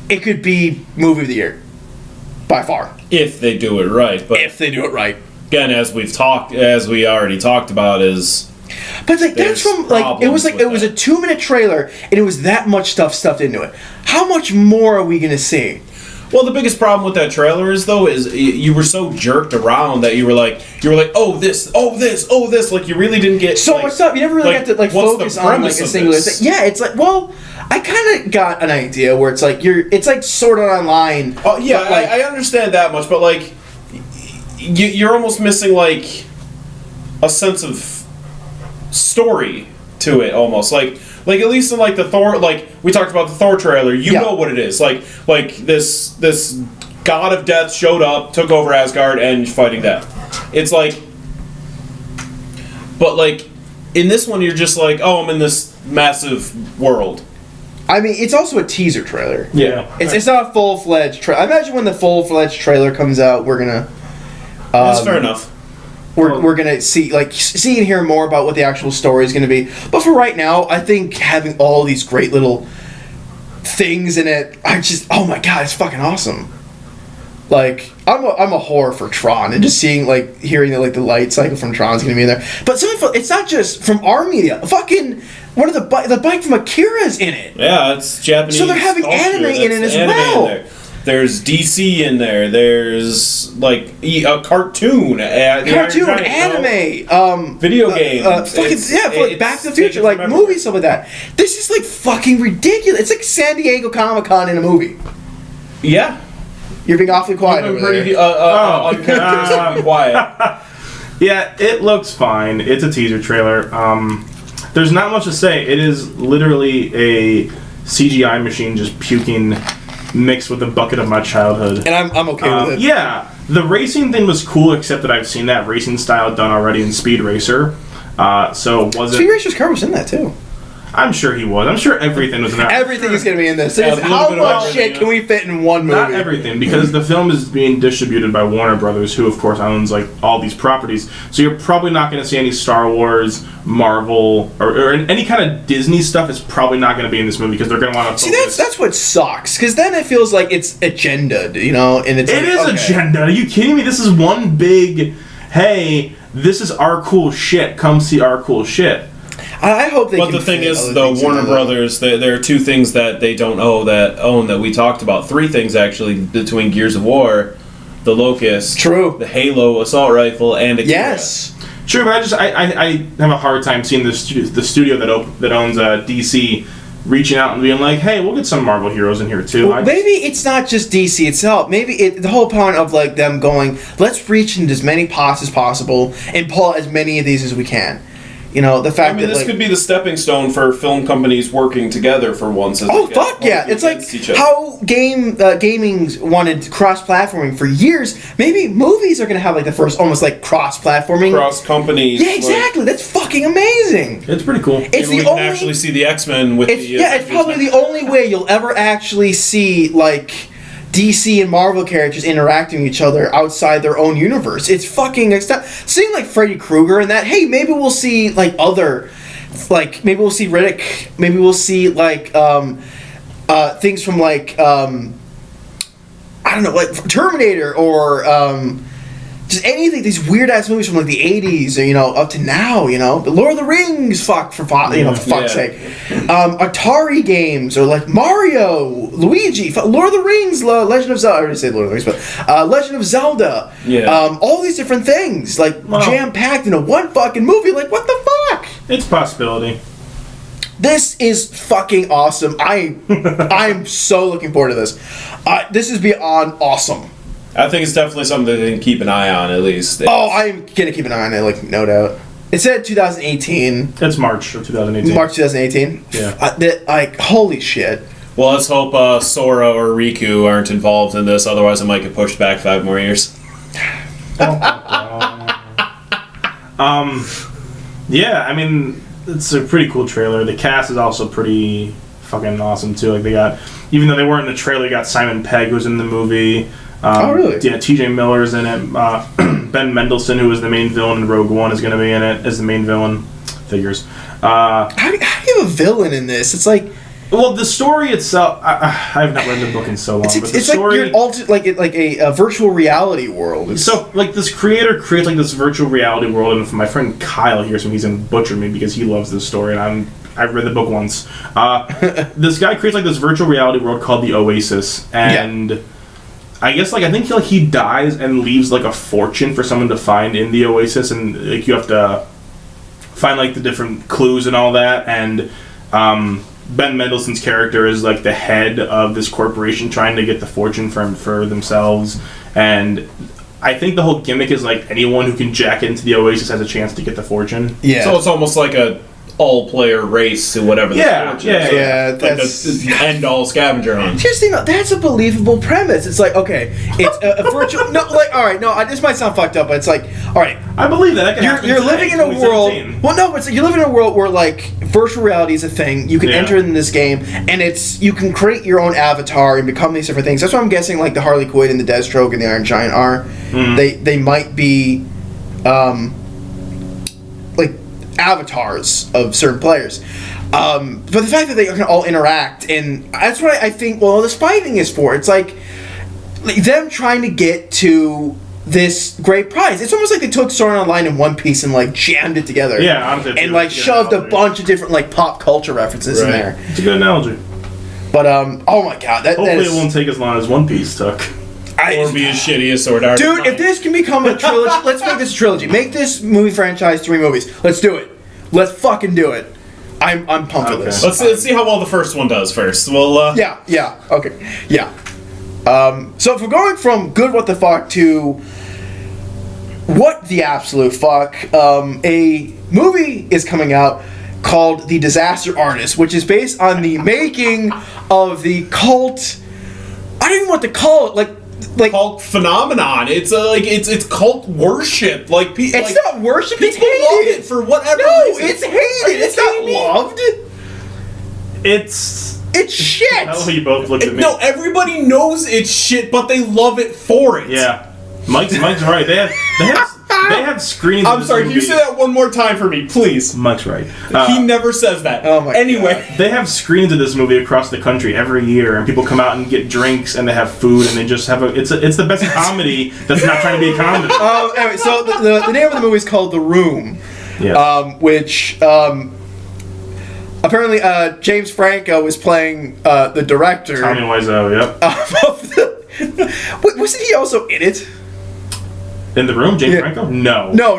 it could be movie of the year. By far. If they do it right. But if they do it right. Again, as we already talked about, is... But that's from it was a 2-minute trailer and it was that much stuff stuffed into it. How much more are we gonna see? Well, the biggest problem with that trailer is you were so jerked around that you were like, oh this, like you really didn't get so much stuff. You never really got to focus on a singular thing. Yeah, it's like, well, I kind of got an idea where it's like it's Sword Art Online. Oh yeah, I understand that much, but you're almost missing a sense of story to it almost. Like at least in like the Thor, like we talked about the Thor trailer, you know what it is. Like this god of death showed up, took over Asgard, and fighting death. It's like, but like in this one, you're just like, oh, I'm in this massive world. I mean, it's also a teaser trailer. Yeah. It's not a full-fledged trailer. I imagine when the full-fledged trailer comes out, we're gonna... That's fair enough. We're gonna see and hear more about what the actual story is gonna be. But for right now, I think having all these great little things in it, oh my god, it's fucking awesome. Like, I'm a whore for Tron, and just hearing that the light cycle from Tron's gonna be in there. But it's not just from our media. Fucking one of the bike from Akira's in it. Yeah, it's Japanese. So they're having anime in it as well. There's DC in there. There's like a cartoon, anime, video game, Back to the Future, like movies, stuff like that. This is like fucking ridiculous. It's like San Diego Comic-Con in a movie. Yeah, you're being awfully quiet over there. Uncharacteristically quiet. Yeah, it looks fine. It's a teaser trailer. There's not much to say. It is literally a CGI machine just puking, mixed with a bucket of my childhood. And I'm okay with it. Yeah, the racing thing was cool, except that I've seen that racing style done already in Speed Racer. So was it... Speed Racer's car was in that too. I'm sure he was. I'm sure everything was in that. Everything is going to be in this. How much shit can we fit in one movie? Not everything, because the film is being distributed by Warner Brothers, who of course owns like all these properties. So you're probably not going to see any Star Wars, Marvel, or any kind of Disney stuff is probably not going to be in this movie because they're going to want to focus. See, that's what sucks, because then it feels like it's agendaed, you know? And it is agenda. Are you kidding me? This is one big, hey, this is our cool shit. Come see our cool shit. I hope they. But the thing is, though, Warner Brothers, there are two things that they don't own that we talked about. Three things actually between Gears of War, the Locust, true, the Halo assault rifle, and Akira. Yes, true. But I have a hard time seeing the studio that owns DC reaching out and being like, hey, we'll get some Marvel heroes in here too. Well, maybe it's not just DC itself. Maybe the whole point of like them going, let's reach into as many pots as possible and pull as many of these as we can. You know, the fact that this could be the stepping stone for film companies working together for once. Fuck yeah! It's like how gaming wanted cross-platforming for years. Maybe movies are going to have like the first almost like cross-platforming. Cross-companies. Yeah, exactly. That's fucking amazing. It's pretty cool. It's we can actually see the X-Men with it's probably the only way you'll ever actually see like DC and Marvel characters interacting with each other outside their own universe. It's fucking seeing like Freddy Krueger and that. Hey, maybe we'll see like other, like maybe we'll see Riddick. Maybe we'll see like things from like I don't know, like Terminator or just anything. These weird ass movies from like the 80s, or, you know, up to now. You know, the Lord of the Rings. For fuck's sake. Atari games or like Mario, Luigi, Lord of the Rings, Legend of Zelda. I already said Lord of the Rings, but Legend of Zelda. Yeah. All these different things like jam packed into one fucking movie. Like what the fuck? It's a possibility. This is fucking awesome. I'm so looking forward to this. This is beyond awesome. I think it's definitely something they can keep an eye on, at least. I'm gonna keep an eye on it, like no doubt. It said 2018. It's March of 2018. March 2018. Yeah. Holy shit. Well, let's hope Sora or Riku aren't involved in this. Otherwise, it might get pushed back 5 more years. Yeah. I mean, it's a pretty cool trailer. The cast is also pretty fucking awesome too. Like they got, even though they weren't in the trailer, you got Simon Pegg who's in the movie. Oh, really? Yeah, T.J. Miller's in it. Ben Mendelsohn, who was the main villain in Rogue One, is going to be in it as the main villain. Figures. How do you have a villain in this? It's like... Well, the story itself... I have not read the book in so long, but the story... It's like a virtual reality world. So, like, this creator creates, like, this virtual reality world, and my friend Kyle hears me, he's going to butcher me because he loves this story, and I've read the book once. This guy creates, like, this virtual reality world called the Oasis, and... Yeah. I guess, like, I think he dies and leaves, like, a fortune for someone to find in the Oasis, and, like, you have to find, like, the different clues and all that, and Ben Mendelsohn's character is, like, the head of this corporation trying to get the fortune for themselves, and I think the whole gimmick is, like, anyone who can jack into the Oasis has a chance to get the fortune. Yeah. So it's almost like a all-player race to whatever the sport is. Yeah, Like that's the end-all scavenger hunt. just think that's a believable premise. It's like, okay, it's a virtual. No, like, all right, no, this might sound fucked up, but it's like, all right, I believe that. you're living in a world. Well, no, it's like you're living in a world where like virtual reality is a thing. You can enter in this game, and you can create your own avatar and become these different things. That's what I'm guessing. Like the Harley Quinn and the Deathstroke and the Iron Giant are. They might be, like avatars of certain players. But the fact that they can all interact, and that's what I think. Well, this fighting is for. It's like them trying to get to this great prize. It's almost like they took Sword Art Online and One Piece and like jammed it together. Yeah, honestly, and like shoved a bunch of different like pop culture references in there. It's a good analogy. But oh my god, hopefully it won't take as long as One Piece took. Or be as shitty as Sword Art. Dude, if this can become a trilogy, let's make this a trilogy. Make this movie franchise 3 movies. Let's do it. Let's fucking do it. I'm pumped for this. Let's see how well the first one does first. Well, Yeah. Okay. Yeah. So if we're going from good what the fuck to what the absolute fuck, a movie is coming out called The Disaster Artist, which is based on the making of the cult. I don't even know what to call it. Like cult phenomenon. It's it's cult worship. Like it's not worship. It's people love hated. it for whatever No, reason. it's hated. It's not loved. It's shit. How you both looked at me. No, everybody knows it's shit, but they love it for it. Yeah, Mike's right. They have screens. I'm sorry. Can you say that one more time for me, please? Mike's right. He never says that. Oh my anyway, God. They have screens of this movie across the country every year, and people come out and get drinks, and they have food, and they just have it's the best comedy that's not trying to be a comedy. Anyway, so the name of the movie is called The Room. Yeah. Which apparently James Franco was playing the director. Tommy Wiseau. Yep. Wasn't he also in it? In The Room, James Franco? No. No.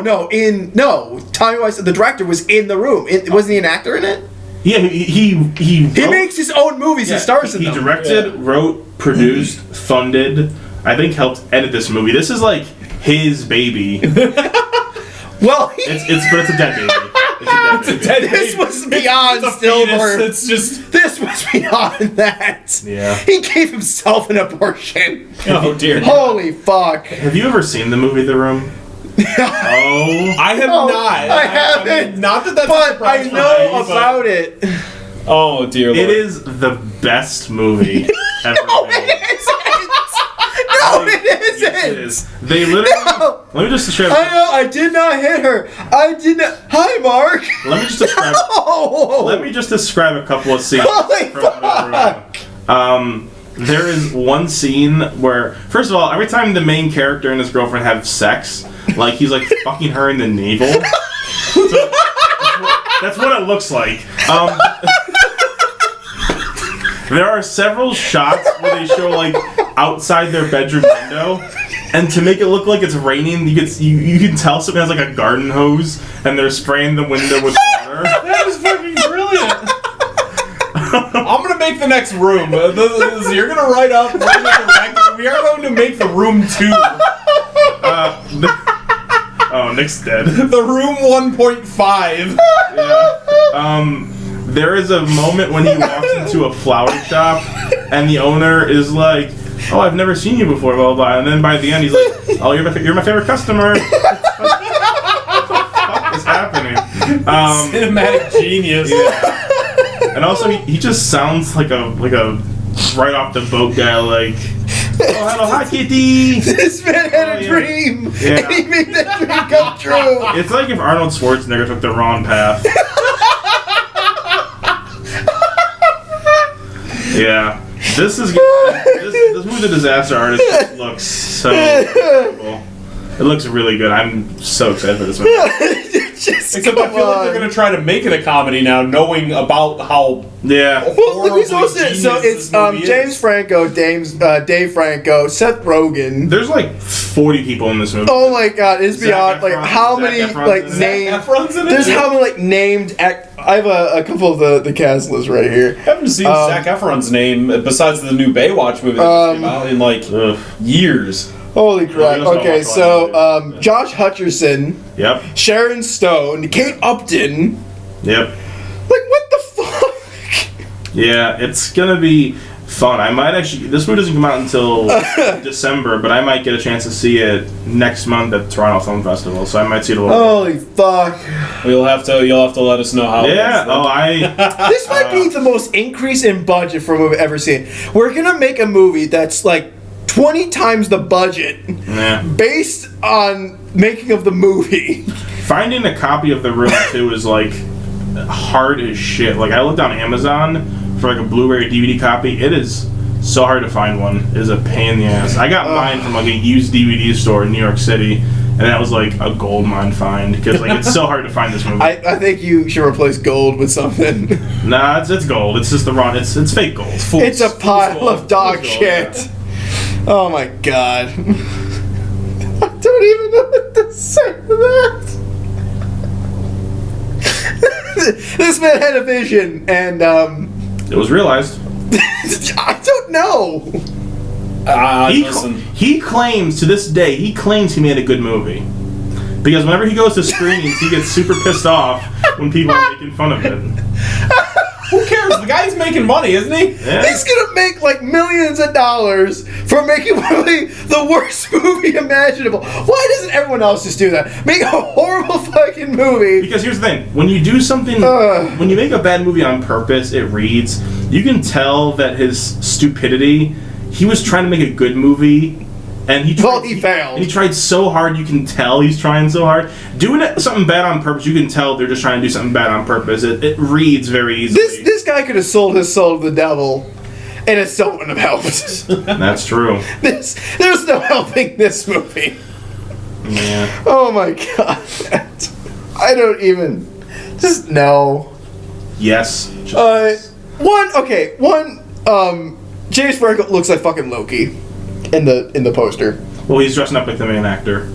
Tommy Wiseau, the director, was in The Room. Wasn't he an actor in it? Yeah, he makes his own movies and stars in them. He directed, wrote, produced, funded, I think helped edit this movie. This is like his baby. Well, it's a dead baby. It's a dead baby. This was beyond stillbirth. It's just This was beyond that. Yeah. He gave himself an abortion. oh dear. Holy fuck. Have you ever seen the movie The Room? Oh. I have No, not. I haven't. mean, not that that's a But surprise I for know me, but- about it. Oh dear Lord. It is the best movie ever made. No, it isn't. It is. They literally. No. Let me just describe. I know. I did not hit her. I did not. Hi, Mark. Let me just describe. Oh. Let me just describe a couple of scenes Holy from The Room. There is one scene where, first of all, every time the main character and his girlfriend have sex, like he's like fucking her in the navel. So, that's what it looks like. There are several shots where they show like outside their bedroom window, and to make it look like it's raining, you can tell someone has like a garden hose and they're spraying the window with water. That is fucking brilliant. I'm gonna make the next Room. You're gonna write up. We are going to make The Room 2. Oh, Nick's dead. The Room 1.5. Yeah. There is a moment when he walks into a flower shop, and the owner is like, "Oh, I've never seen you before," blah blah blah. And then by the end, he's like, "Oh, you're my favorite customer." What the fuck is happening? Cinematic genius. Yeah. And also, he just sounds like a right off the boat guy, like, "Oh, hello, hi, kitty." This man had a dream. Yeah. And he made that dream come true. It's like if Arnold Schwarzenegger took the wrong path. Yeah, this movie, The Disaster Artist, just looks so cool. It looks really good. I'm so excited for this movie. Except I feel like they're going to try to make it a comedy now, knowing about how Yeah. Well, look who's hosting it. So genius it's this movie James is. Franco, Dave Franco, Seth Rogen. There's like 40 people in this movie. Oh my god, it's Zac beyond like Efron- how Zac many Efron's like in it. named. Efron's in it? There's how many like named. I have a couple of the cast lists right here. I haven't seen Zac Efron's name besides the new Baywatch movie that came out in like Ugh. years. Holy crap! he doesn't know Okay, what's so going Josh Hutcherson, Yep. Sharon Stone, Kate Upton, Yep. what the fuck? Yeah, it's gonna be fun. I might actually. This movie doesn't come out until December, but I might get a chance to see it next month at the Toronto Film Festival. So I might see it a little. Holy fuck! You'll have to let us know how. Yeah. This might be the most increase in budget for a movie I've ever seen. We're gonna make a movie that's like 20 times the budget, based on making of the movie. Finding a copy of The Room 2 is like hard as shit. Like I looked on Amazon for like a Blu-ray DVD copy. It is so hard to find one. It is a pain in the ass. I got mine from like a used DVD store in New York City, and that was like a gold mine find because like it's so hard to find this movie. I think you should replace gold with something. Nah, it's gold. It's just the wrong. It's fake gold. It's a pile of dog shit. Yeah. Oh my god. I don't even know what to say to that. This man had a vision, and It was realized. I don't know. He claims to this day, he made a good movie. Because whenever he goes to screenings, he gets super pissed off when people are making fun of it. Who cares? The guy's making money, isn't he? Yeah. He's gonna make like millions of dollars for making probably the worst movie imaginable. Why doesn't everyone else just do that? Make a horrible fucking movie. Because here's the thing: when you do something, when you make a bad movie on purpose, it reads. You can tell that his stupidity. He was trying to make a good movie, and he failed. And he tried so hard. You can tell he's trying so hard. Doing something bad on purpose, you can tell they're just trying to do something bad on purpose. It reads very easily. This guy could have sold his soul to the devil, and it still wouldn't have helped. That's true. There's no helping this movie. Yeah. Oh my god. I don't even. Just no. Yes. James Franco looks like fucking Loki in the poster. Well, he's dressing up like the main actor.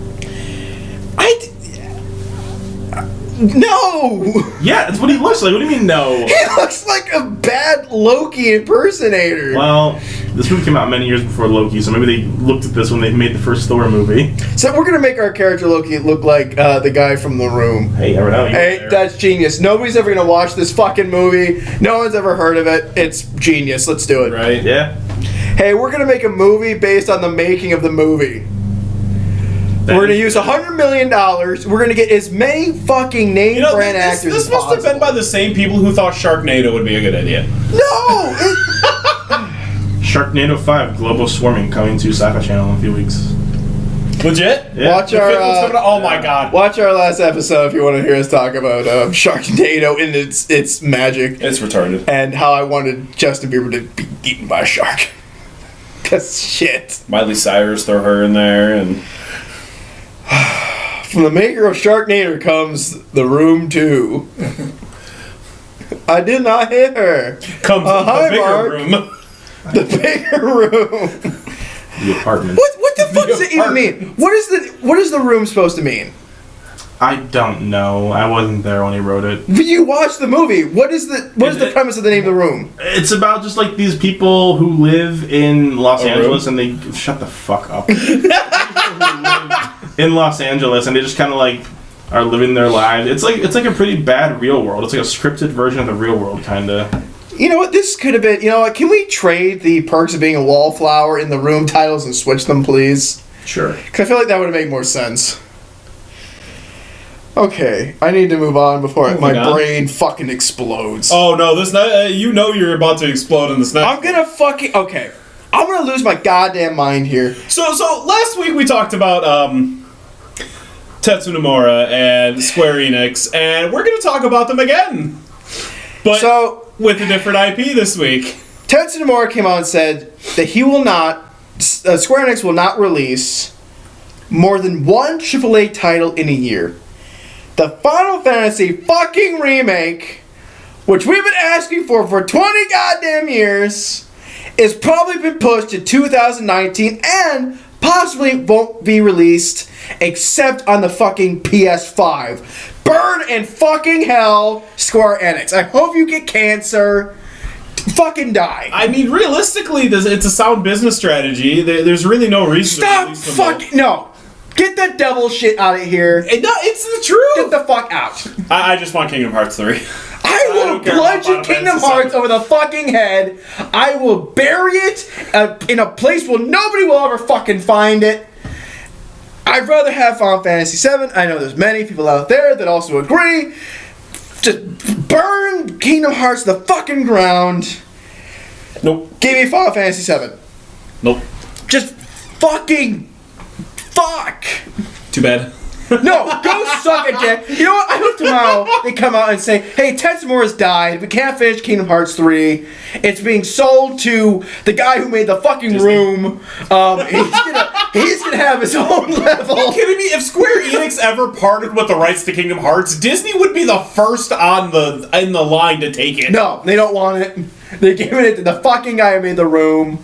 No! Yeah, that's what he looks like. What do you mean, no? He looks like a bad Loki impersonator. Well, this movie came out many years before Loki, so maybe they looked at this when they made the first Thor movie. So we're gonna make our character Loki look like the guy from The Room. Hey, never know. Hey, that's genius. Nobody's ever gonna watch this fucking movie. No one's ever heard of it. It's genius. Let's do it. Right? Yeah. Hey, we're gonna make a movie based on the making of the movie. We're going to use $100 million. We're going to get as many fucking name brand actors This as must have been by the same people who thought Sharknado would be a good idea. No! Sharknado 5, Global Swarming, coming to Sci-Fi Channel in a few weeks. Legit? Yeah. Watch our... oh my god. Watch our last episode if you want to hear us talk about Sharknado and its magic. It's retarded. And how I wanted Justin Bieber to be eaten by a shark. That's shit. Miley Cyrus, throw her in there, and... From the maker of Sharknado comes The Room 2. I did not hit her. Comes the bigger Mark. room. The bigger room. The apartment. What the fuck does it even mean? What is the room supposed to mean? I don't know. I wasn't there when he wrote it. But you watched the movie. What is the premise of the name of the room? It's about just like these people who live in Los Angeles and they shut the fuck up. In Los Angeles, and they just kind of like are living their lives. It's like a pretty bad Real World. It's like a scripted version of the Real World, kind of. You know what? This could have been. You know what? Can we trade the Perks of Being a Wallflower in the Room titles and switch them, please? Sure. Because I feel like that would have made more sense. Okay, I need to move on before my brain fucking explodes. Oh no, this you know you're about to explode in this next. I'm gonna fucking okay. I'm gonna lose my goddamn mind here. So last week we talked about Tetsuya Nomura and Square Enix, and we're going to talk about them again. But with a different IP this week. Tetsuya Nomura came out and said that he will not, Square Enix will not release more than one AAA title in a year. The Final Fantasy fucking remake, which we've been asking for 20 goddamn years, is probably been pushed to 2019 and possibly won't be released except on the fucking PS5. Burn in fucking hell, Square Enix. I hope you get cancer. Fucking die. I mean, realistically, it's a sound business strategy. There's really no reason Stop to release them fucking... No. Get that devil shit out of here. No, it's the truth. Get the fuck out. I just want Kingdom Hearts 3. I will bludgeon Kingdom Hearts over the fucking head. I will bury it in a place where nobody will ever fucking find it. I'd rather have Final Fantasy VII. I know there's many people out there that also agree. Just burn Kingdom Hearts to the fucking ground. Nope. Give me Final Fantasy VII. Nope. Just fucking fuck. Too bad. No, go suck a dick. You know what? I hope tomorrow they come out and say, hey, Tetsumora's died. We can't finish Kingdom Hearts 3. It's being sold to the guy who made the fucking Disney. room. He's gonna have his own level. Are you kidding me? If Square Enix ever parted with the rights to Kingdom Hearts, Disney would be the first in the line to take it. No, they don't want it. They're giving it to the fucking guy who made the room.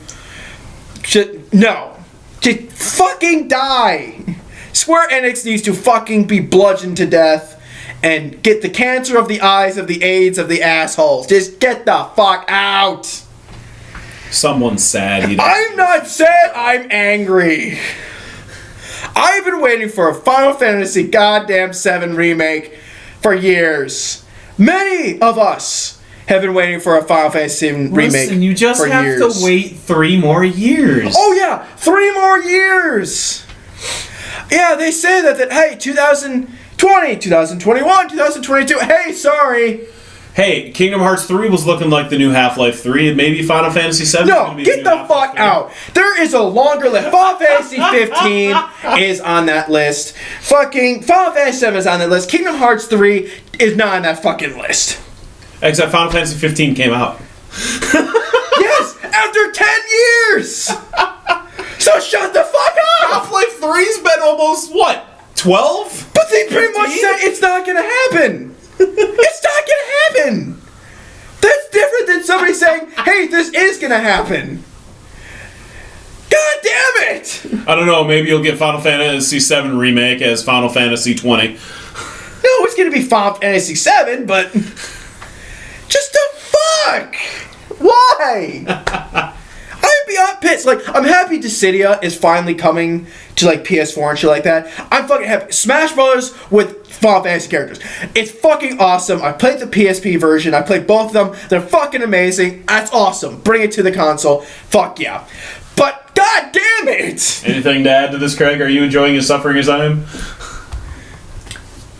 No. Just fucking die. Square Enix needs to fucking be bludgeoned to death and get the cancer of the eyes of the AIDS of the assholes. Just get the fuck out. Someone's sad. I'm not sad, I'm angry. I've been waiting for a Final Fantasy goddamn 7 remake for years. Many of us have been waiting for a Final Fantasy 7 remake Listen, you just for have years. to wait 3 more years. Oh yeah, 3 more years. Yeah, they say that hey, 2020, 2021, 2022. Hey, sorry. Hey, Kingdom Hearts 3 was looking like the new Half-Life 3, and maybe Final Fantasy 7 is No, going to be get the fuck out. There is a longer list. Final Fantasy 15 is on that list. Fucking Final Fantasy 7 is on that list. Kingdom Hearts 3 is not on that fucking list. Except Final Fantasy 15 came out. Yes, after 10 years. So shut the fuck up. Half-Life 3's been almost, what, 12? But they pretty much 15? said it's not gonna happen. It's not gonna happen. That's different than somebody saying, hey, this is gonna happen. God damn it! I don't know, maybe you'll get Final Fantasy 7 Remake as Final Fantasy 20. No, it's gonna be Final Fantasy 7, but just the fuck! Why? I'm beyond pissed. Like, I'm happy Dissidia is finally coming to like PS4 and shit like that. I'm fucking happy. Smash Brothers with Final Fantasy characters. It's fucking awesome. I played the PSP version. I played both of them. They're fucking amazing. That's awesome. Bring it to the console. Fuck yeah. But god damn it! Anything to add to this, Craig? Are you enjoying his suffering as I am?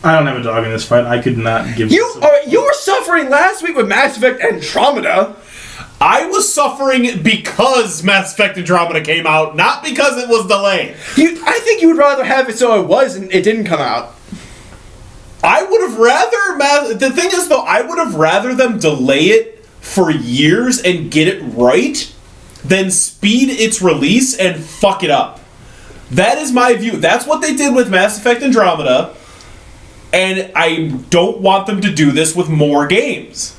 I don't have a dog in this fight. I could not give You were suffering last week with Mass Effect Andromeda. I was suffering because Mass Effect Andromeda came out, not because it was delayed. I think you would rather have it so it was and it didn't come out. I would have rather... The thing is, though, I would have rather them delay it for years and get it right than speed its release and fuck it up. That is my view. That's what they did with Mass Effect Andromeda, and I don't want them to do this with more games.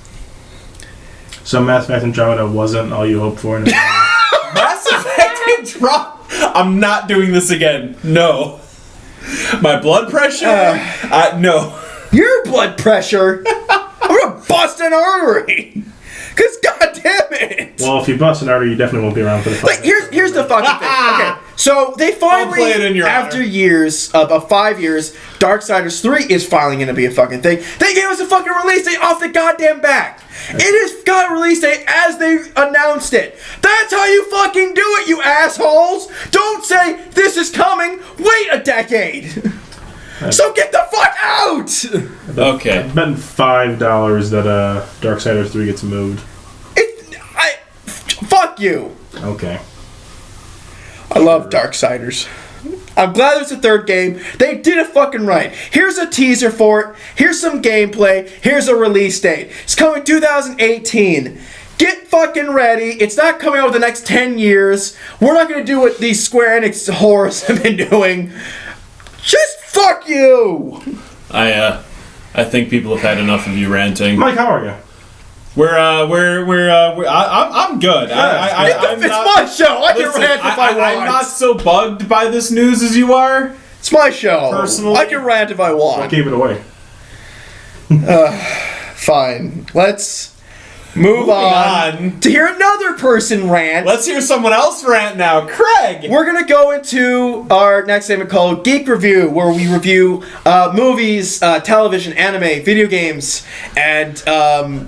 So Mass Effect Andromeda wasn't all you hoped for. Mass Effect Andromeda... I'm not doing this again. No. My blood pressure... no. Your blood pressure? I'm gonna bust an artery! Cause goddamn it! Well, if you bust an artery, you definitely won't be around for the fight. Like, here's the fucking thing. Okay, so they finally, play it in your after honor. years, about 5 years, Darksiders 3 is finally gonna be a fucking thing. They gave us a fucking release date off the goddamn bat. It has got a release date as they announced it. That's how you fucking do it, you assholes! Don't say, this is coming, wait a decade! So get the fuck out! Okay. I'm betting $5 that Darksiders 3 gets moved. Fuck you! Okay. I love Darksiders. I'm glad there's a third game. They did it fucking right. Here's a teaser for it. Here's some gameplay. Here's a release date. It's coming 2018. Get fucking ready. It's not coming out over the next 10 years. We're not going to do what these Square Enix whores have been doing. Just fuck you! I think people have had enough of you ranting. Mike, how are you? I'm good. It's my show. I can rant if I want. I'm not so bugged by this news as you are. It's my show. Personally. I can rant if I I want. gave it away. Fine. Let's move Moving on on. to hear another person rant. Let's hear someone else rant now. Craig! We're going to go into our next segment called Geek Review, where we review movies, television, anime, video games, and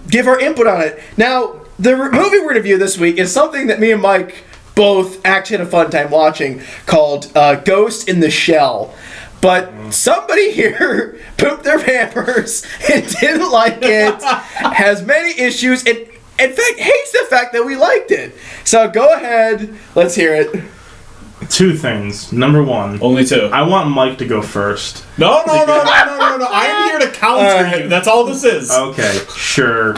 give our input on it. Now, the movie we're going to review this week is something that me and Mike both actually had a fun time watching, called Ghost in the Shell. But somebody here pooped their pampers and didn't like it, has many issues, and in fact hates the fact that we liked it. So go ahead, let's hear it. Two things. Number one. Only two. I want Mike to go first. No. I'm here to counter you. That's all this is. Okay, sure.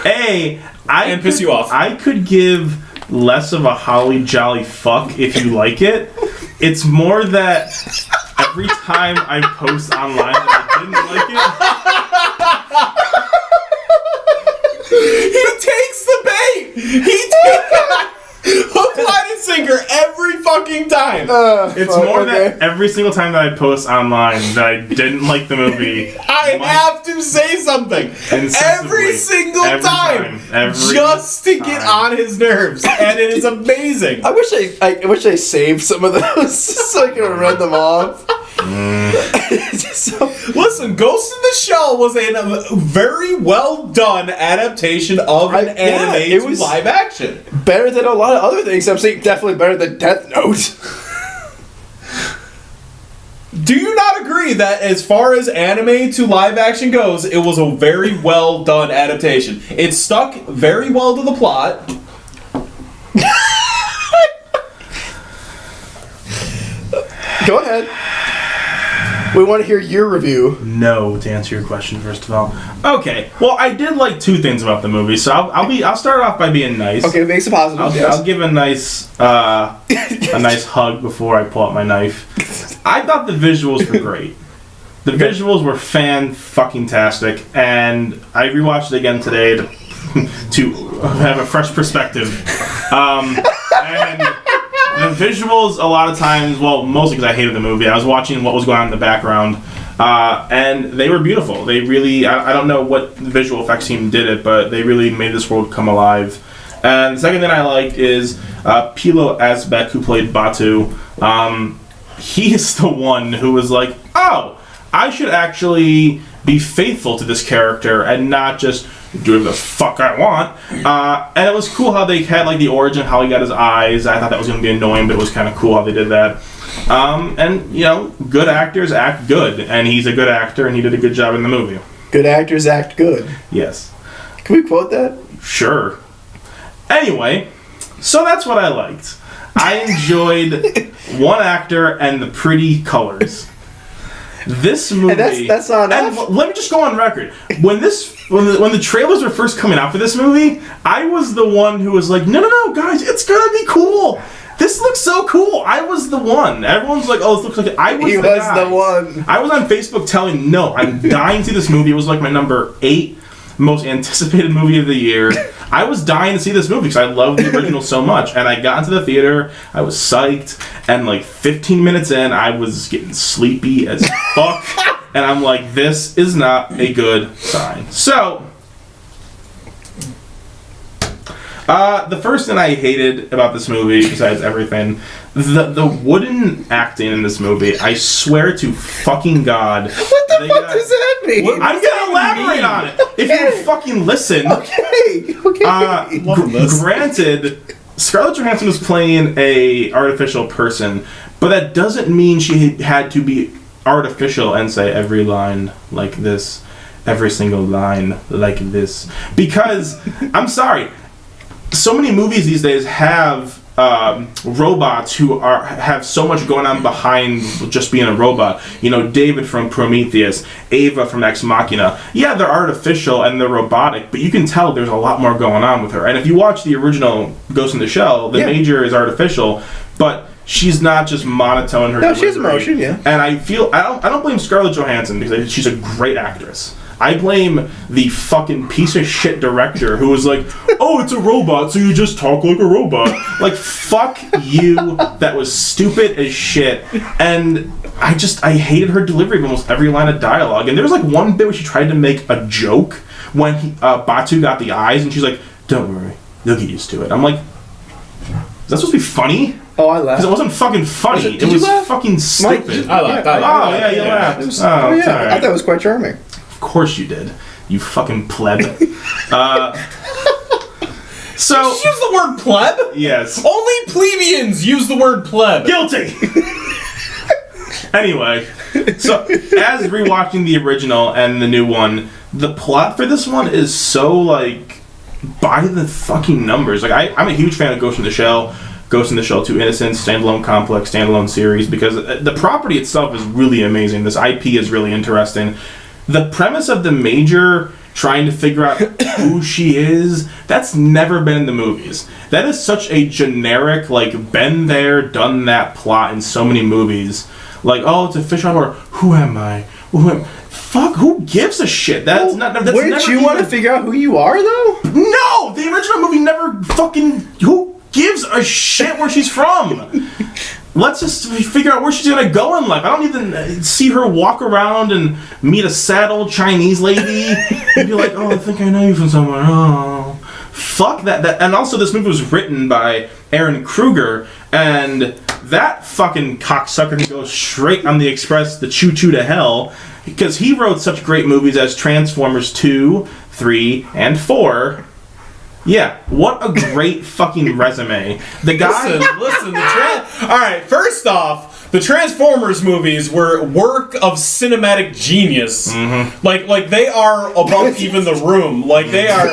And piss you off. I could give less of a holly jolly fuck if you like it. It's more that every time I post online that I didn't like He takes the bait. He takes hook, line, and sinker every fucking time. it's more that every single time that I post online that I didn't like the movie, I have to say something Incessantly. every single time, Every just to get on his nerves, and it is amazing. I wish I saved some of those so I could have read them off. Listen, Ghost in the Shell was a very well done adaptation of an anime it to was live action. better than a lot of other things. I'm saying definitely better than Death Note. Do you not agree that as far as anime to live action goes, it was a very well done adaptation? It stuck very well to the plot. Go ahead. We want to hear your review. No, to answer your question first of all. Okay, well I did like two things about the movie, so I'll start off by being nice. Okay, make some positives. I'll give a nice hug before I pull out my knife. I thought the visuals were great. The visuals were fan-fucking-tastic, and I rewatched it again today to have a fresh perspective. And the visuals, a lot of times, well, mostly because I hated the movie, I was watching what was going on in the background, and they were beautiful. They really, I don't know what visual effects team did it, but they really made this world come alive. And the second thing I liked is Pilo Asbeck, who played Batu. He is the one who was like, oh, I should actually be faithful to this character and not just do whatever the fuck I want. And it was cool how they had like the origin, how he got his eyes. I thought that was going to be annoying, but it was kind of cool how they did that. And, you know, good actors act good, and he's a good actor, and he did a good job in the movie. Good actors act good. Yes. Can we quote that? Sure. Anyway, so that's what I liked. I enjoyed one actor and the pretty colors. This movie, and that's not enough. And let me just go on record. When the trailers were first coming out for this movie, I was the one who was like, no, guys, it's gonna be cool. This looks so cool. I was the one. Everyone's like, oh, this looks like it. He was the one. I was on Facebook telling, no, I'm dying to see this movie. It was like my number 8 most anticipated movie of the year. I was dying to see this movie because I love the original so much. And I got into the theater, I was psyched, and like 15 minutes in, I was getting sleepy as fuck. And I'm like, this is not a good sign. So, the first thing I hated about this movie, besides everything, the wooden acting in this movie, I swear to fucking God. What the fuck does that mean? I'm gonna elaborate on it. If you fucking listen. Okay. Granted, Scarlett Johansson was playing a artificial person, but that doesn't mean she had to be artificial and say every line like this, every single line like this. Because, I'm sorry, so many movies these days have robots who have so much going on behind just being a robot. You know, David from Prometheus, Ava from Ex Machina. Yeah, they're artificial and they're robotic, but you can tell there's a lot more going on with her. And if you watch the original Ghost in the Shell, the Major is artificial, but she's not just monotone her delivery. She has emotion, yeah. And I don't blame Scarlett Johansson because she's a great actress. I blame the fucking piece of shit director who was like, oh, it's a robot, so you just talk like a robot. Like, fuck you. That was stupid as shit. And I hated her delivery of almost every line of dialogue. And there was like one bit where she tried to make a joke when Batu got the eyes, and she's like, don't worry, they'll get used to it. I'm like, is that supposed to be funny? Oh, I laughed. Because it wasn't fucking funny. Did It you was laugh? fucking stupid. I laughed. Oh, yeah, you laughed. It was- Oh, it's yeah, all I right. thought it was quite charming. Of course you did. You fucking pleb. So, Use the word pleb? yes. Only plebeians use the word pleb. Guilty! Anyway, so as rewatching the original and the new one, the plot for this one is so, like, by the fucking numbers. Like, I'm a huge fan of Ghost in the Shell, Ghost in the Shell 2 Innocence, standalone complex, standalone series, because the property itself is really amazing. This IP is really interesting. The premise of the Major trying to figure out who she is, that's never been in the movies. That is such a generic, like, been there, done that plot in so many movies. Like, oh, it's a fish out of water. Who am I? Fuck, who gives a shit? That's Wouldn't you want to figure out who you are, though? No! The original movie never fucking... Who gives a shit where she's from? Let's just figure out where she's gonna go in life. I don't even see her walk around and meet a sad old Chinese lady and be like, oh, I think I know you from somewhere. Oh, fuck that. And also, this movie was written by Aaron Kruger, and that fucking cocksucker can go straight on the express, the choo-choo to hell, because he wrote such great movies as Transformers 2, 3, and 4. Yeah, what a great fucking resume. The guy... Listen, alright, first off, the Transformers movies were work of cinematic genius. Mm-hmm. Like they are above even The Room. Like, they are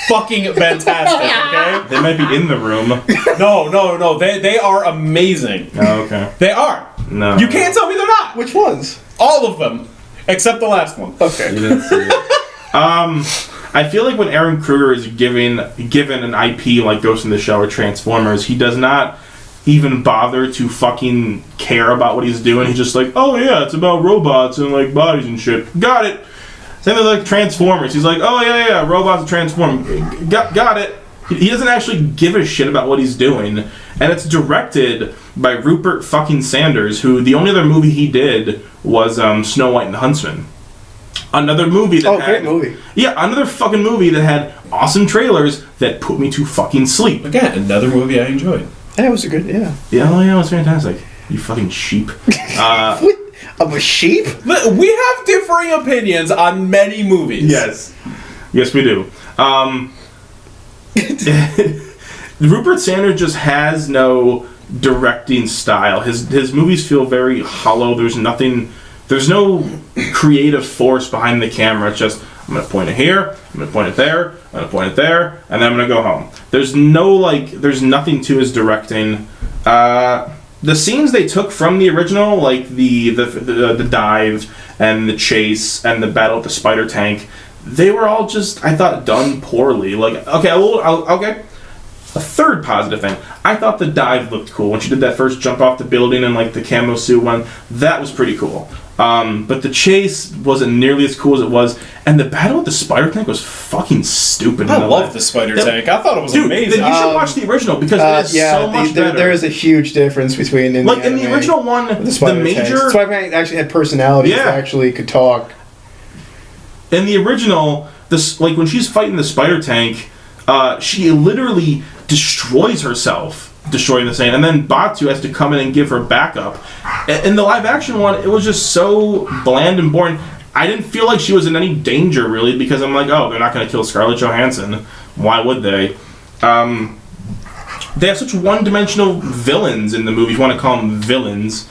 fucking fantastic, okay? They might be in the room. No, they are amazing. Oh, okay. They are. No. You can't tell me they're not. Which ones? All of them. Except the last one. Okay. You didn't see it. I feel like when Aaron Kruger is given an IP like Ghost in the Shell or Transformers, he does not even bother to fucking care about what he's doing. He's just like, oh yeah, it's about robots and like bodies and shit. Got it. Same with like Transformers. He's like, oh yeah, robots transform. Got it. He doesn't actually give a shit about what he's doing. And it's directed by Rupert fucking Sanders, who the only other movie he did was Snow White and the Huntsman. Another movie that had... great movie. Yeah, another fucking movie that had awesome trailers that put me to fucking sleep. Again, another movie I enjoyed. Yeah, it was a good, yeah. Yeah, it was fantastic. You fucking sheep. What? Of a sheep? We have differing opinions on many movies. Yes. Yes, we do. Rupert Sanders just has no directing style. His movies feel very hollow. There's no creative force behind the camera. It's just, I'm going to point it here, I'm going to point it there, I'm going to point it there, and then I'm going to go home. There's nothing to his directing. The scenes they took from the original, like the dive and the chase and the battle with the spider tank, they were all just, I thought, done poorly. Like, okay. A third positive thing, I thought the dive looked cool when she did that first jump off the building and like the camo suit one. That was pretty cool. But the chase wasn't nearly as cool as it was, and the battle with the spider tank was fucking stupid. I love the spider tank. I thought it was amazing. Then you should watch the original because it is so much better. There is a huge difference between in the original one, the Major. The spider tank actually had personality. Yeah, actually could talk. In the original, like when she's fighting the spider tank, she literally destroys herself destroying the sand, and then Batu has to come in and give her backup. In the live action one, it was just so bland and boring. I didn't feel like she was in any danger really, because I'm like, oh, they're not going to kill Scarlett Johansson. Why would they? They have such one-dimensional villains in the movie, if you want to call them villains.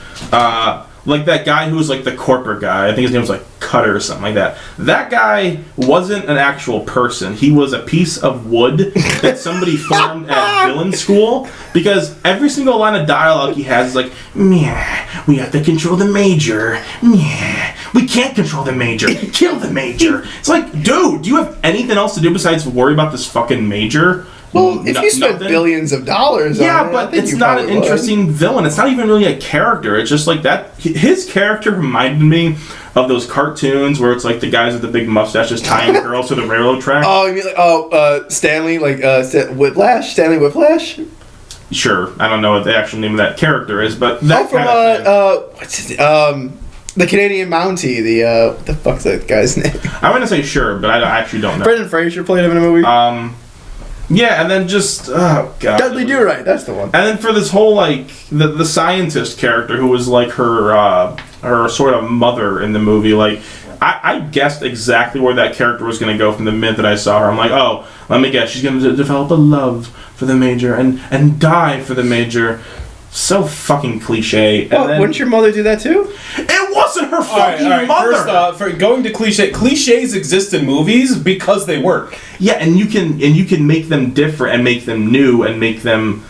Like that guy who was like the corporate guy. I think his name was like Cutter or something like that. That guy wasn't an actual person. He was a piece of wood that somebody formed at villain school. Because every single line of dialogue he has is like, meh, we have to control the Major. Meh, we can't control the Major. Kill the Major. It's like, dude, do you have anything else to do besides worry about this fucking Major? Well, if you spent billions of dollars on it, but it's not an interesting villain. It's not even really a character. It's just like that. His character reminded me of those cartoons where it's like the guys with the big mustaches tying girls to the railroad track. Oh, you mean like, Stanley, like Whiplash? Stanley Whiplash? Sure. I don't know what the actual name of that character is, but that what's his the Canadian Mountie, what the fuck's that guy's name? I'm going to say sure, but I actually don't know. Brendan Fraser played him in a movie. Yeah, and then just oh god, Dudley Do-Right, that's the one. And then for this whole like the scientist character who was like her sort of mother in the movie, like I guessed exactly where that character was going to go from the minute that I saw her. I'm like, oh, let me guess, she's going to develop a love for the Major and die for the Major. So fucking cliche. Well, wouldn't your mother do that too? It wasn't her fucking mother. First, for going to cliches exist in movies because they work. Yeah, and you can make them different and make them new and make them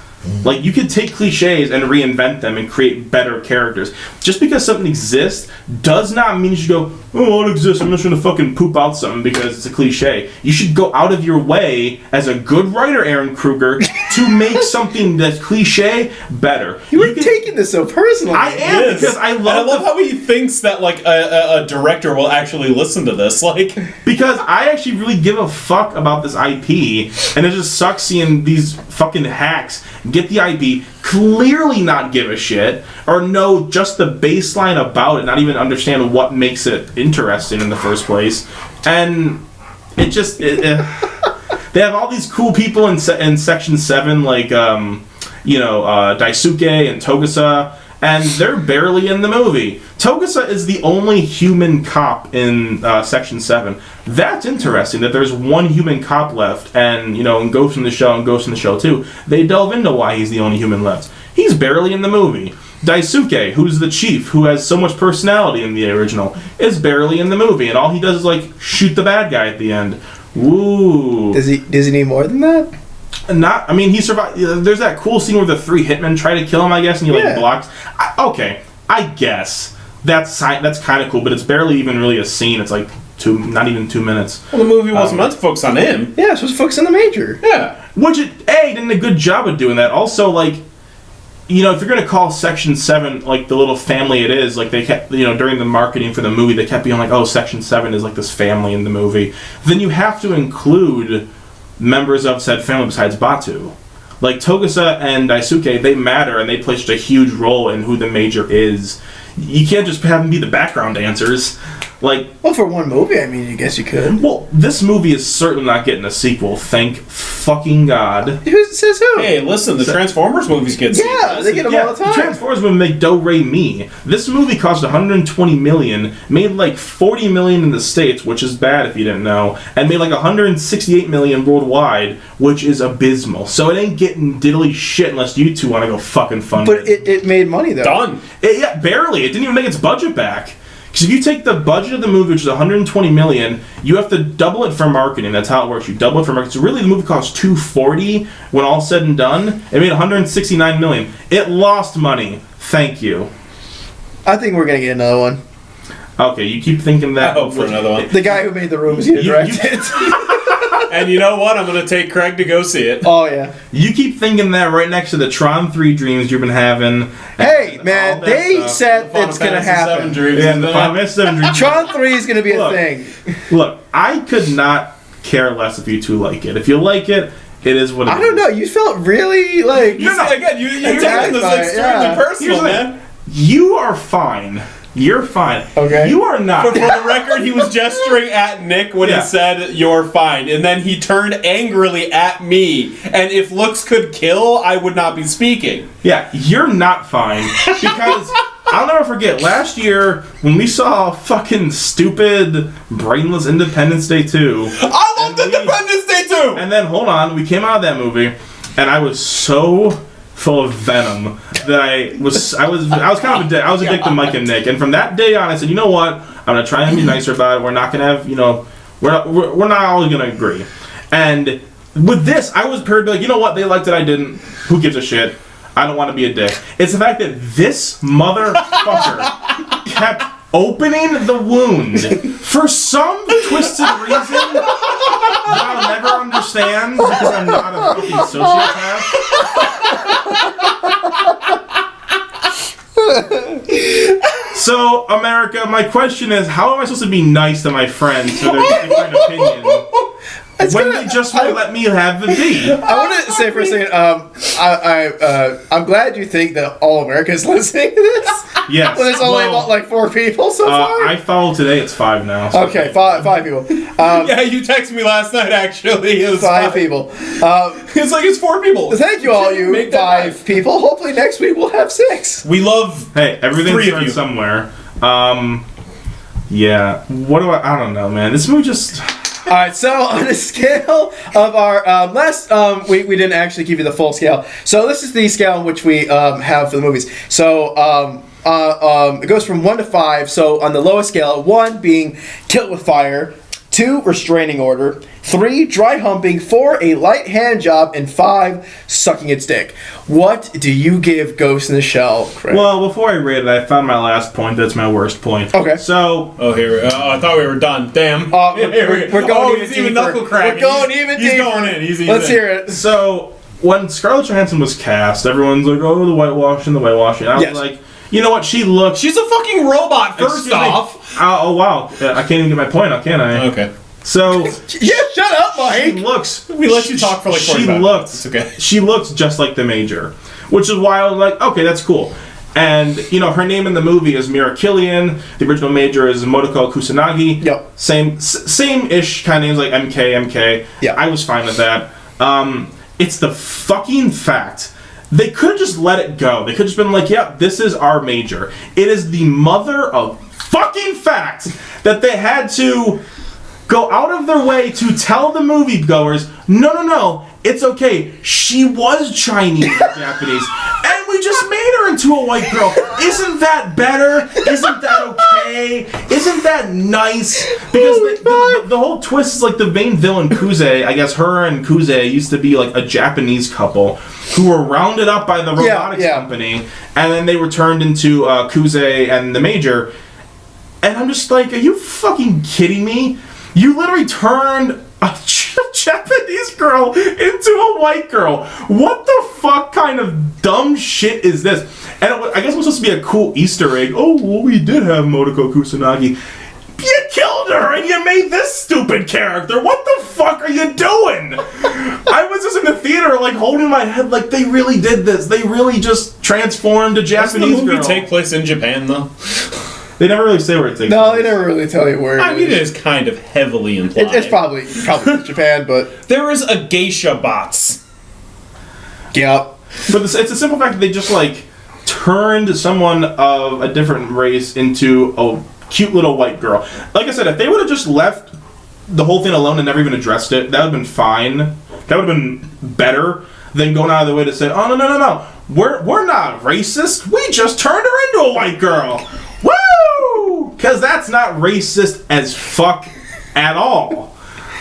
like you could take cliches and reinvent them and create better characters. Just because something exists does not mean you should go, oh, it exists, I'm just gonna fucking poop out something because it's a cliche. You should go out of your way as a good writer, Aaron Kruger, to make something that's cliche better. You were taking this so personally. I am, because I love how he thinks that like a director will actually listen to this. Like, because I actually really give a fuck about this IP, and it just sucks seeing these fucking hacks get the IP, clearly not give a shit, or know just the baseline about it, not even understand what makes it interesting in the first place, and it just they have all these cool people in Section 7, like Daisuke and Togusa, and they're barely in the movie. Togusa is the only human cop in Section 7. That's interesting that there's one human cop left, and in Ghost in the Shell and Ghost in the Shell 2, they delve into why he's the only human left. He's barely in the movie. Daisuke, who's the chief, who has so much personality in the original, is barely in the movie, and all he does is like shoot the bad guy at the end. Woo. Does he need more than that? He survived. There's that cool scene where the 3 hitmen try to kill him, I guess, and he blocks. I guess that's kind of cool, but it's barely even really a scene. It's like not even 2 minutes. Well, the movie wasn't meant to focus on him. Yeah, it's supposed to focus on the Major. Yeah, which it did a good job of doing that. Also, like, if you're gonna call Section 7 like the little family it is, like they kept during the marketing for the movie they kept being like, oh, Section 7 is like this family in the movie. Then you have to include members of said family besides Batu. Like Togusa and Daisuke, they matter and they play such a huge role in who the Major is. You can't just have them be the background dancers. Like, well, for one movie, I guess you could. Well, this movie is certainly not getting a sequel. Thank fucking God. Who says who? Hey, listen, the Transformers movies get sequels. Yeah, they get them all the time. The Transformers movie make Do-Re-Mi. This movie cost $120 million, made like $40 million in the States, which is bad if you didn't know, and made like $168 million worldwide, which is abysmal. So it ain't getting diddly shit unless you two want to go fucking fund it. But it made money, though. Done. Barely. It didn't even make its budget back. Because if you take the budget of the movie, which is $120 million, you have to double it for marketing. That's how it works. You double it for marketing. So really, the movie cost $240 when all's said and done. It made $169 million. It lost money. Thank you. I think we're gonna get another one. Okay, you keep thinking that. I hope for another one. The guy who made The Room is gonna direct it. And you know what? I'm going to take Craig to go see it. Oh, yeah. You keep thinking that right next to the Tron 3 dreams you've been having. Hey, man, they said it's going to happen. Yeah, the Final Fantasy 7 dreams. Tron 3 is going to be a thing. Look, I could not care less if you two like it. If you like it, it is what it is. I don't know. You felt really, like... You're taking this extremely personal, man. You are fine. You're fine. Okay. You are not. For the record, he was gesturing at Nick when he said, you're fine. And then he turned angrily at me. And if looks could kill, I would not be speaking. Yeah, you're not fine. Because I'll never forget, last year, when we saw fucking stupid, brainless Independence Day 2. I loved Independence Day 2! And then, hold on, we came out of that movie, and I was so full of venom that I was kind of a dick. I was a dick to Mike and Nick, and from that day on, I said, you know what? I'm gonna try and be nicer about it. We're not gonna have, we're not all gonna agree. And with this, I was prepared to be like, you know what? They liked it, I didn't. Who gives a shit? I don't want to be a dick. It's the fact that this motherfucker kept opening the wound for some twisted reason that I'll never understand because I'm not a fucking sociopath. So, America, my question is, how am I supposed to be nice to my friends for their different opinion? when they just won't let me have the D. I want to say for a second, I'm glad you think that all America is listening to this. Yes. Well, there's only about like 4 people so far. I follow today. It's 5 now. So. Okay, five people. Yeah, you texted me last night. Actually, it was 5 people. It's like it's 4 people. Thank you, all you Make that 5 people. Hopefully next week we'll have 6. We love. Hey, everything 3 of starts you. somewhere. Yeah. What do I don't know, man. This movie just. All right, so on a scale of our last, we didn't actually give you the full scale. So this is the scale in which we have for the movies. So it goes from 1 to 5. So on the lowest scale, 1 being Kill It With Fire, 2 restraining order, 3 dry humping, 4 a light hand job, and 5 sucking its dick. What do you give Ghost in the Shell, Craig? Well, before I rate it, I found my last point. That's my worst point. Okay. So. Oh, here we go. I thought we were done. Damn. We're going he's even even deeper. knuckle cracking. We're going even he's deeper. going in. He's Let's in. hear it. So when Scarlett Johansson was cast, everyone's like, "Oh, the whitewashing, the whitewashing." I was like, you know what? She looks. She's a fucking robot. First Excuse me. off. Oh wow! I can't even get my point out, can I? Okay. So. Yeah, shut up, She Mike. looks. We let you talk for like 45 minutes. It's okay. She looks just like the Major, which is why I was like, okay, that's cool. And you know, her name in the movie is Mira Killian. The original Major is Motoko Kusanagi. Yep. Same-ish kind of names like MK. Yeah. I was fine with that. It's the fucking fact. They could have just let it go. They could have just been like, yep, this is our Major. It is the mother of fucking fact that they had to go out of their way to tell the moviegoers, no, it's okay. She was Chinese or Japanese, and we just made her into a white girl. Isn't that better? Isn't that okay? Isn't that nice? Because the whole twist is like the main villain, Kuze, I guess her and Kuze used to be like a Japanese couple who were rounded up by the robotics company, and then they were turned into Kuze and the Major. And I'm just like, are you fucking kidding me? You literally turned a Japanese girl into a white girl. What the fuck kind of dumb shit is this? And I guess it was supposed to be a cool Easter egg. Oh, well, we did have Motoko Kusanagi. You killed her and you made this stupid character. What the fuck are you doing? I was just in the theater, like, holding my head like, they really did this. They really just transformed a Japanese girl. Doesn't the movie take place in Japan, though? They never really say where it takes place. No, they never really tell you where. I mean, it is kind of heavily implied. It's probably Japan, but there is a geisha bots. yeah. But it's a simple fact that they just like turned someone of a different race into a cute little white girl. Like I said, if they would have just left the whole thing alone and never even addressed it, that would have been fine. That would have been better than going out of the way to say, "Oh no, we're not racist. We just turned her into a white girl." Woo! Because that's not racist as fuck at all.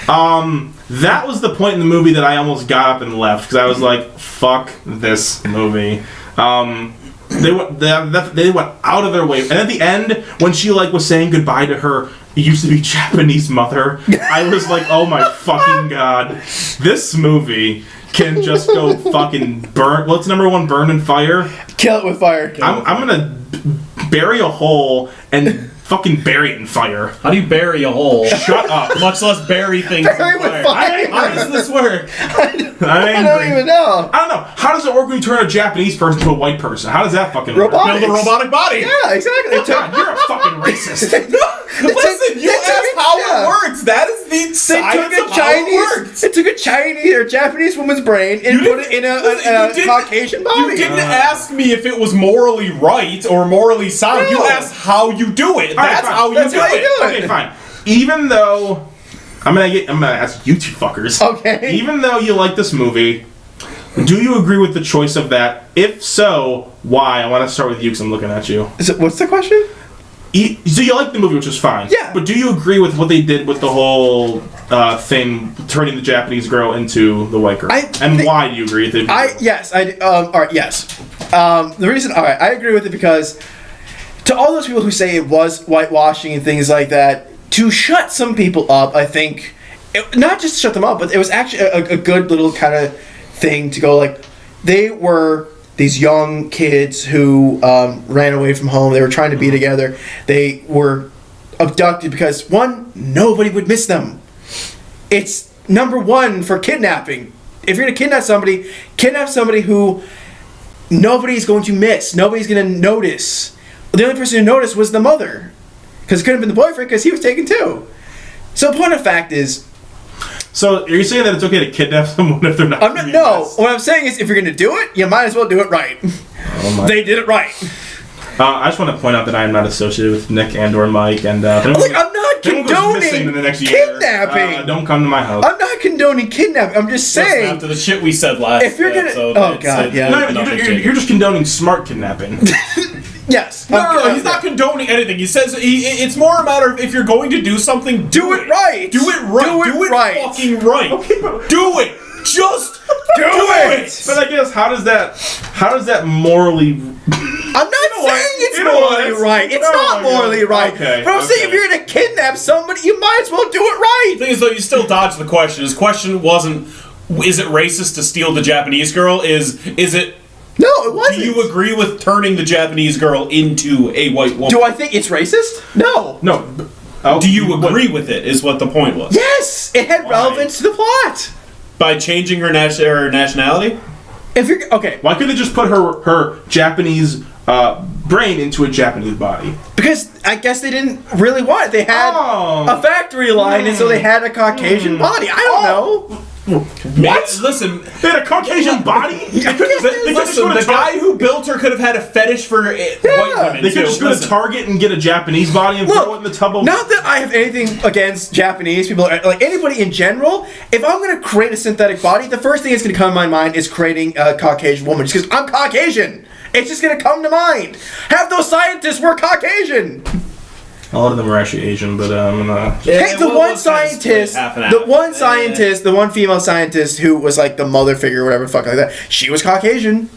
That was the point in the movie that I almost got up and left because I was like, "Fuck this movie." They went out of their way, and at the end, when she like was saying goodbye to her used to be Japanese mother, I was like, "Oh my fucking god, this movie can just go fucking burn." What's number 1? Burn and fire. Kill it with fire. I'm gonna bury a hole and fucking bury it in fire. How do you bury a hole? Shut up. Much less bury things Bury in with fire. fire. How does this work? I don't even know. I don't know. How does it work when you turn a Japanese person to a white person? How does that fucking work? Robotics. Build a robotic body. Yeah, exactly. God, you're a fucking racist. Listen, you asked how it works. That is the science of how it works. It took a Chinese or Japanese woman's brain and put it in a Caucasian body. You didn't ask me if it was morally right or morally sound. You No. asked how you do it. That's fine. how you That's do how you it. do it. Okay, fine. Even though I'm gonna ask you two fuckers. Okay. Even though you like this movie, do you agree with the choice of that? If so, why? I want to start with you because I'm looking at you. What's the question? So you like the movie, which is fine. Yeah. But do you agree with what they did with the whole thing, turning the Japanese girl into the white girl? Why do you agree with it? Yes. All right. Yes. The reason. All right. I agree with it because to all those people who say it was whitewashing and things like that, to shut some people up, I think, not just shut them up, but it was actually a good little kind of thing to go like, they were these young kids who ran away from home. They were trying to be together. They were abducted because, one, nobody would miss them. It's number one for kidnapping. If you're going to kidnap somebody who nobody's going to miss. Nobody's going to notice. The only person who noticed was the mother. Because it couldn't have been the boyfriend because he was taken too. So the point of fact is... So, are you saying that it's okay to kidnap someone if they're not... No. What I'm saying is if you're going to do it, you might as well do it right. Oh they did it right. I just want to point out that I am not associated with Nick and or Mike, and I'm not condoning in the next kidnapping. Year, don't come to my house. I'm not condoning kidnapping. I'm just saying. After the shit we said last, if you're gonna, episode, you're just condoning smart kidnapping. Yes. No, he's not condoning anything. He says it's more a matter of if you're going to do something, do it right. Do it right. Do it right. Fucking right. Okay, but do it. Just do it. But I guess how does that morally? I'm not saying it's morally right. It's not morally right. Okay, but I'm saying if you're gonna kidnap somebody, you might as well do it right. The thing is, though, you still dodged the question. His question wasn't, is it racist to steal the Japanese girl? Is it? No, it wasn't. Do you agree with turning the Japanese girl into a white woman? Do I think it's racist? No. Do you agree with it? Is what the point was. Yes, it had relevance to the plot. By changing her nationality? If you're okay, why couldn't they just put her Japanese brain into a Japanese body? Because I guess they didn't really want it. They had a factory line, and so they had a Caucasian body. I don't know. What? Listen, they had a Caucasian body? The guy who built her could have had a fetish for white women. They could just go to Target and get a Japanese body and throw it in the tub of... Not that I have anything against Japanese people, like anybody in general. If I'm going to create a synthetic body, the first thing that's going to come to my mind is creating a Caucasian woman. Just because I'm Caucasian. It's just going to come to mind. Half those scientists were Caucasian. A lot of them are actually Asian, but hey, the one female scientist who was like the mother figure or whatever the fuck like that, she was Caucasian.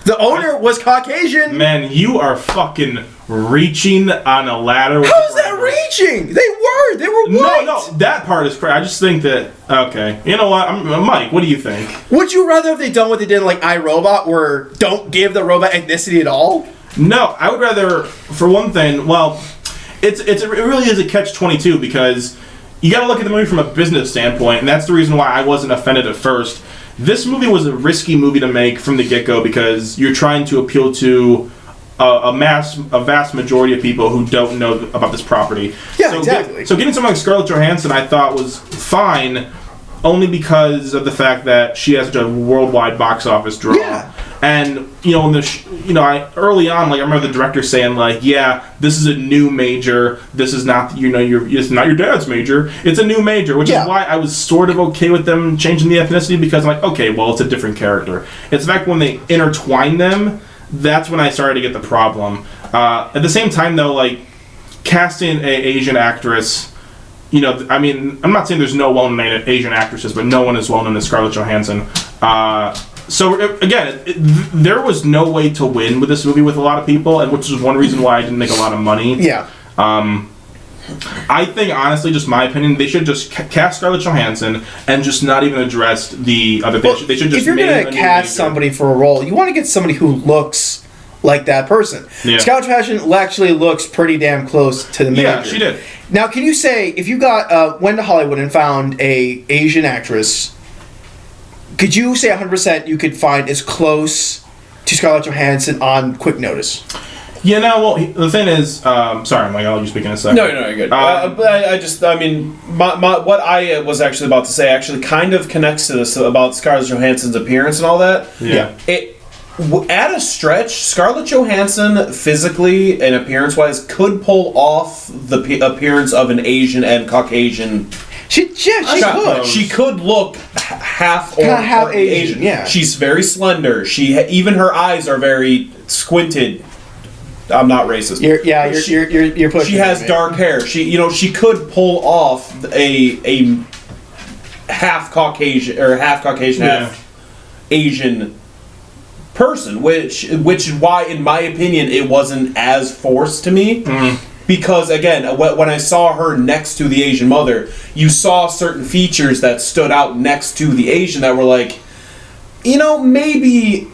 The owner was Caucasian. Man, you are fucking reaching on a ladder. How's that reaching? They were white. No, that part is crazy. I just think that, okay. You know what? Mike, what do you think? Would you rather have they done what they did in like iRobot, where don't give the robot ethnicity at all? No, I would rather, for one thing, well... It really is a catch-22 because you got to look at the movie from a business standpoint, and that's the reason why I wasn't offended at first. This movie was a risky movie to make from the get-go because you're trying to appeal to a vast majority of people who don't know about this property. Yeah, exactly. So getting someone like Scarlett Johansson, I thought was fine, only because of the fact that she has such a worldwide box office draw. Yeah. And early on, like I remember the director saying, like, yeah, this is a new major. This is not, it's not your dad's major. It's a new major, which is why I was sort of okay with them changing the ethnicity because I'm like, okay, well, it's a different character. It's the fact when they intertwine them, that's when I started to get the problem. At the same time, though, like casting an Asian actress. I mean, I'm not saying there's no well-known Asian actresses, but no one is well-known as Scarlett Johansson. So, again, there was no way to win with this movie with a lot of people, and which is one reason why I didn't make a lot of money. Yeah. I think, honestly, just my opinion, they should just cast Scarlett Johansson and just not even address the other things. They should just if you're going to cast somebody for a role, you want to get somebody who looks like that person. Yeah. Scarlett Johansson actually looks pretty damn close to the major. Yeah, she did. Now, can you say, if you went to Hollywood and found a Asian actress, could you say 100% you could find as close to Scarlett Johansson on quick notice? Yeah, no, well, the thing is, sorry, Mike, I'll let you speak in a second. No, you're good. What I was actually about to say actually kind of connects to this about Scarlett Johansson's appearance and all that. Yeah. At a stretch, Scarlett Johansson, physically and appearance-wise, could pull off the appearance of an Asian and Caucasian. She could. She could look half Asian. Yeah. She's very slender. Even her eyes are very squinted. I'm not racist. You're pushing. She has dark hair. She could pull off a half Caucasian or half Asian person, which is why, in my opinion, it wasn't as forced to me. Mm. Because, again, when I saw her next to the Asian mother, you saw certain features that stood out next to the Asian that were like, maybe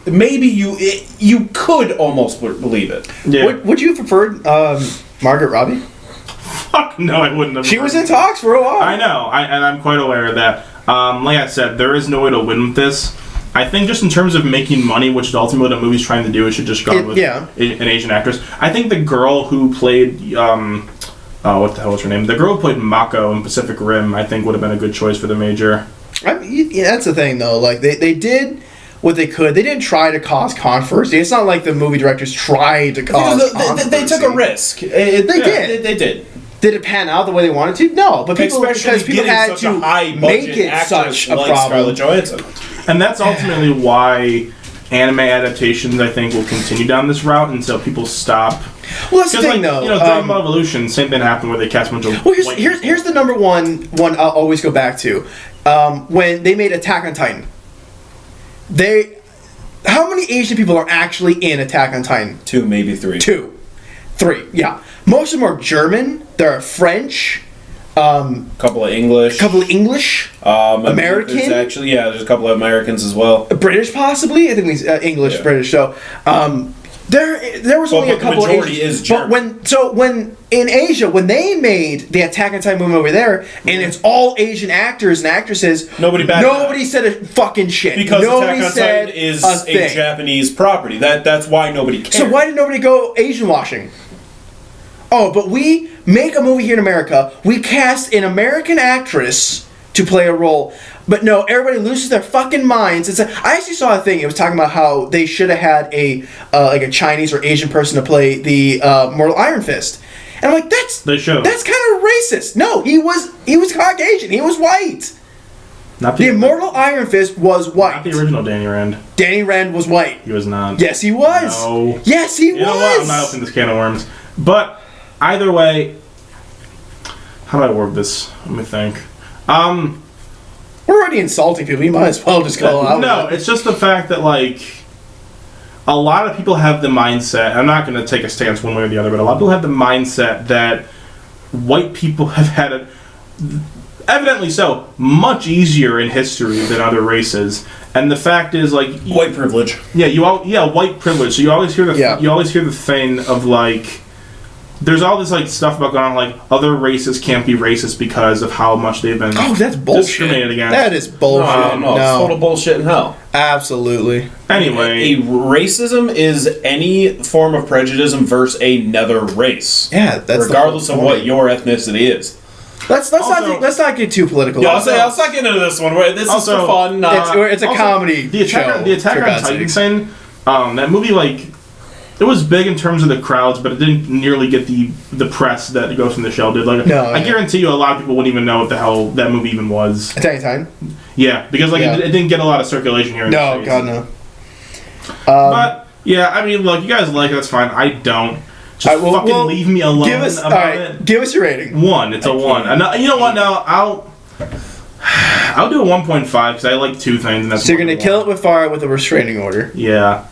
you could almost believe it. Yeah. Would you have preferred Margaret Robbie? Fuck no, I wouldn't have. She was in talks for a while. I know, and I'm quite aware of that. Like I said, there is no way to win with this. I think just in terms of making money, which is ultimately what a movie's trying to do, it should just go with an Asian actress. I think the girl who played, what the hell was her name? The girl who played Mako in Pacific Rim, I think would have been a good choice for the major. That's the thing, though. Like, they did what they could. They didn't try to cause controversy. It's not like the movie directors tried to cause controversy. They took a risk. They did. They did. Did it pan out the way they wanted to? No, but because people had to make it such a problem. Scarlett Johansson. And that's ultimately why anime adaptations, I think, will continue down this route until people stop. Well, that's the thing, though. Dragon Ball Evolution, same thing happened where they cast a bunch of. Well, here's the number one I'll always go back to. When they made Attack on Titan, how many Asian people are actually in Attack on Titan? 2, maybe 3. 2, 3, yeah. Most of them are German. There are French. Couple of English. American. There's a couple of Americans as well. British, possibly. I think it's English, British. So there was only a couple of majority is German. But when in Asia, when they made the Attack on Titan movie over there, and it's all Asian actors and actresses, nobody said a fucking shit. Because nobody Attack on Titan is a Japanese property. That's why nobody cares. So why did nobody go Asian washing? Oh, but we make a movie here in America. We cast an American actress to play a role. But no, everybody loses their fucking minds. I actually saw a thing. It was talking about how they should have had a Chinese or Asian person to play the Mortal Iron Fist. And I'm like, that's kind of racist. No, he was Caucasian. He was white. The Immortal Iron Fist was white. Not the original Danny Rand. Danny Rand was white. He was not. Yes, he was. No. Yes, he was. You know what? I'm not opening this can of worms. But either way, how do I word this? Let me think. We're already insulting people. You might as well just call out. No, it's just the fact that, like, a lot of people have the mindset, I'm not going to take a stance one way or the other, but a lot of people have the mindset that white people have had it, evidently so, much easier in history than other races. And the fact is, like, white privilege. Yeah, white privilege. So you always hear the thing of, like, there's all this, like, stuff about going on, like, other races can't be racist because of how much they've been that's bullshit. Discriminated against. That is bullshit. No, it's total bullshit in hell. Absolutely. Anyway. Racism is any form of prejudice versus another race. Yeah, that's regardless of what your ethnicity is. Let's not get too political. Yeah, I'll not get into this one. This is for fun. It's a comedy show. The Attack on Titan thing, that movie, like, it was big in terms of the crowds, but it didn't nearly get the press that Ghost in the Shell did. Like, I guarantee you, a lot of people wouldn't even know what the hell that movie even was. Attack on Titan? Yeah, because it didn't get a lot of circulation here. No, God no. But yeah, I mean, look, you guys like it, that's fine. I don't. Just leave me alone about it. Give us your rating. 1. It's a 1. And you know what? Now I'll do a 1.5 because I like 2 things. And that's so you're gonna kill it with fire with a restraining order. Yeah.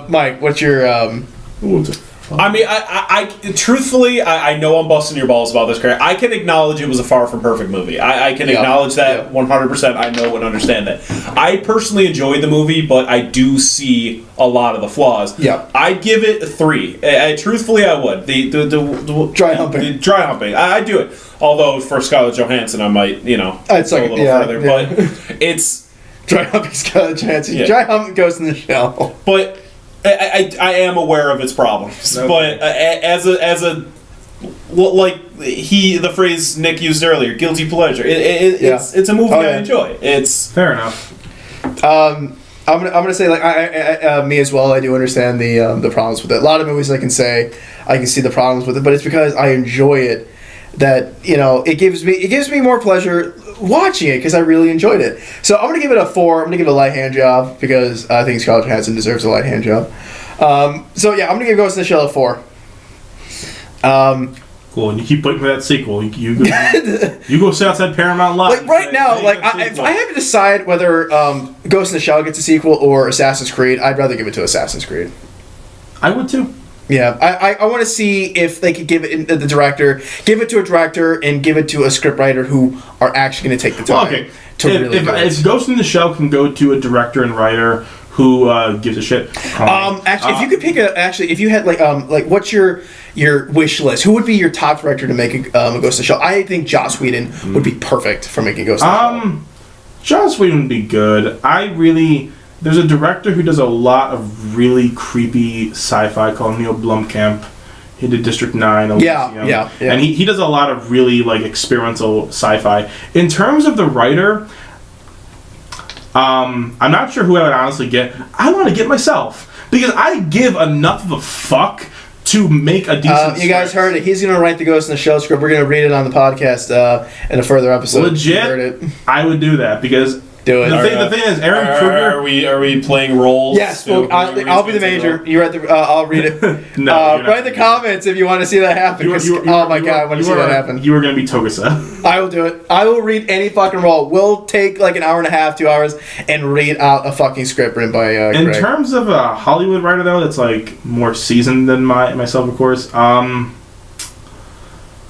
Mike, what's your I mean, I truthfully, I know I'm busting your balls about this character. I can acknowledge it was a far from perfect movie. I can acknowledge that 100%. I know and understand that. I personally enjoyed the movie, but I do see a lot of the flaws. Yeah. I'd give it a 3. Truthfully, I would. The dry humping. The dry humping. I'd do it. Although, for Scarlett Johansson, I might, it's go a little further. Yeah. But it's... Dry humping Scarlett Johansson. Yeah. Dry humping Ghost in the Shell. But... I am aware of its problems, but as a the phrase Nick used earlier, guilty pleasure. It's a movie I enjoy. It's fair enough. I'm gonna say, like, I me as well. I do understand the problems with it. A lot of movies I can see the problems with it, but it's because I enjoy it. That it gives me more pleasure watching it because I really enjoyed it. So I'm gonna give it a 4. I'm gonna give it a light hand job because I think Scarlett Johansson deserves a light hand job. So yeah, I'm gonna give Ghost in the Shell a 4. Cool, and you keep waiting for that sequel. You go sit outside Paramount Live. Like right now, if I have to decide whether Ghost in the Shell gets a sequel or Assassin's Creed, I'd rather give it to Assassin's Creed. I would too. Yeah, I want to see if they could give it to a director and give it to a scriptwriter who are actually going to take the time to really do it. If Ghost in the Shell can go to a director and writer who gives a shit. Actually, if you could pick if you had like what's your wish list? Who would be your top director to make a Ghost in the Shell? I think Joss Whedon would be perfect for making Ghost in the Shell. Joss Whedon would be good. There's a director who does a lot of really creepy sci-fi called Neil Blomkamp. He did District 9, Elysium. Yeah. And he does a lot of really, like, experimental sci-fi. In terms of the writer, I'm not sure who I would honestly get. I want to get myself. Because I give enough of a fuck to make a decent You guys heard it. He's going to write the Ghost in the Shell script. We're going to read it on the podcast in a further episode. Legit, heard it. I would do that because do it. The thing is, Aaron Kruger. Are we playing roles? Yes, well, I'll be the major. You write the. I'll read it. Write in the comments if you want to see that happen. Oh my god, I want to see that happen. You were going to be Togusa. I will do it. I will read any fucking role. We'll take like an hour and a half, 2 hours, and read out a fucking script written by In Greg. terms of a Hollywood writer, though, that's like more seasoned than myself, of course.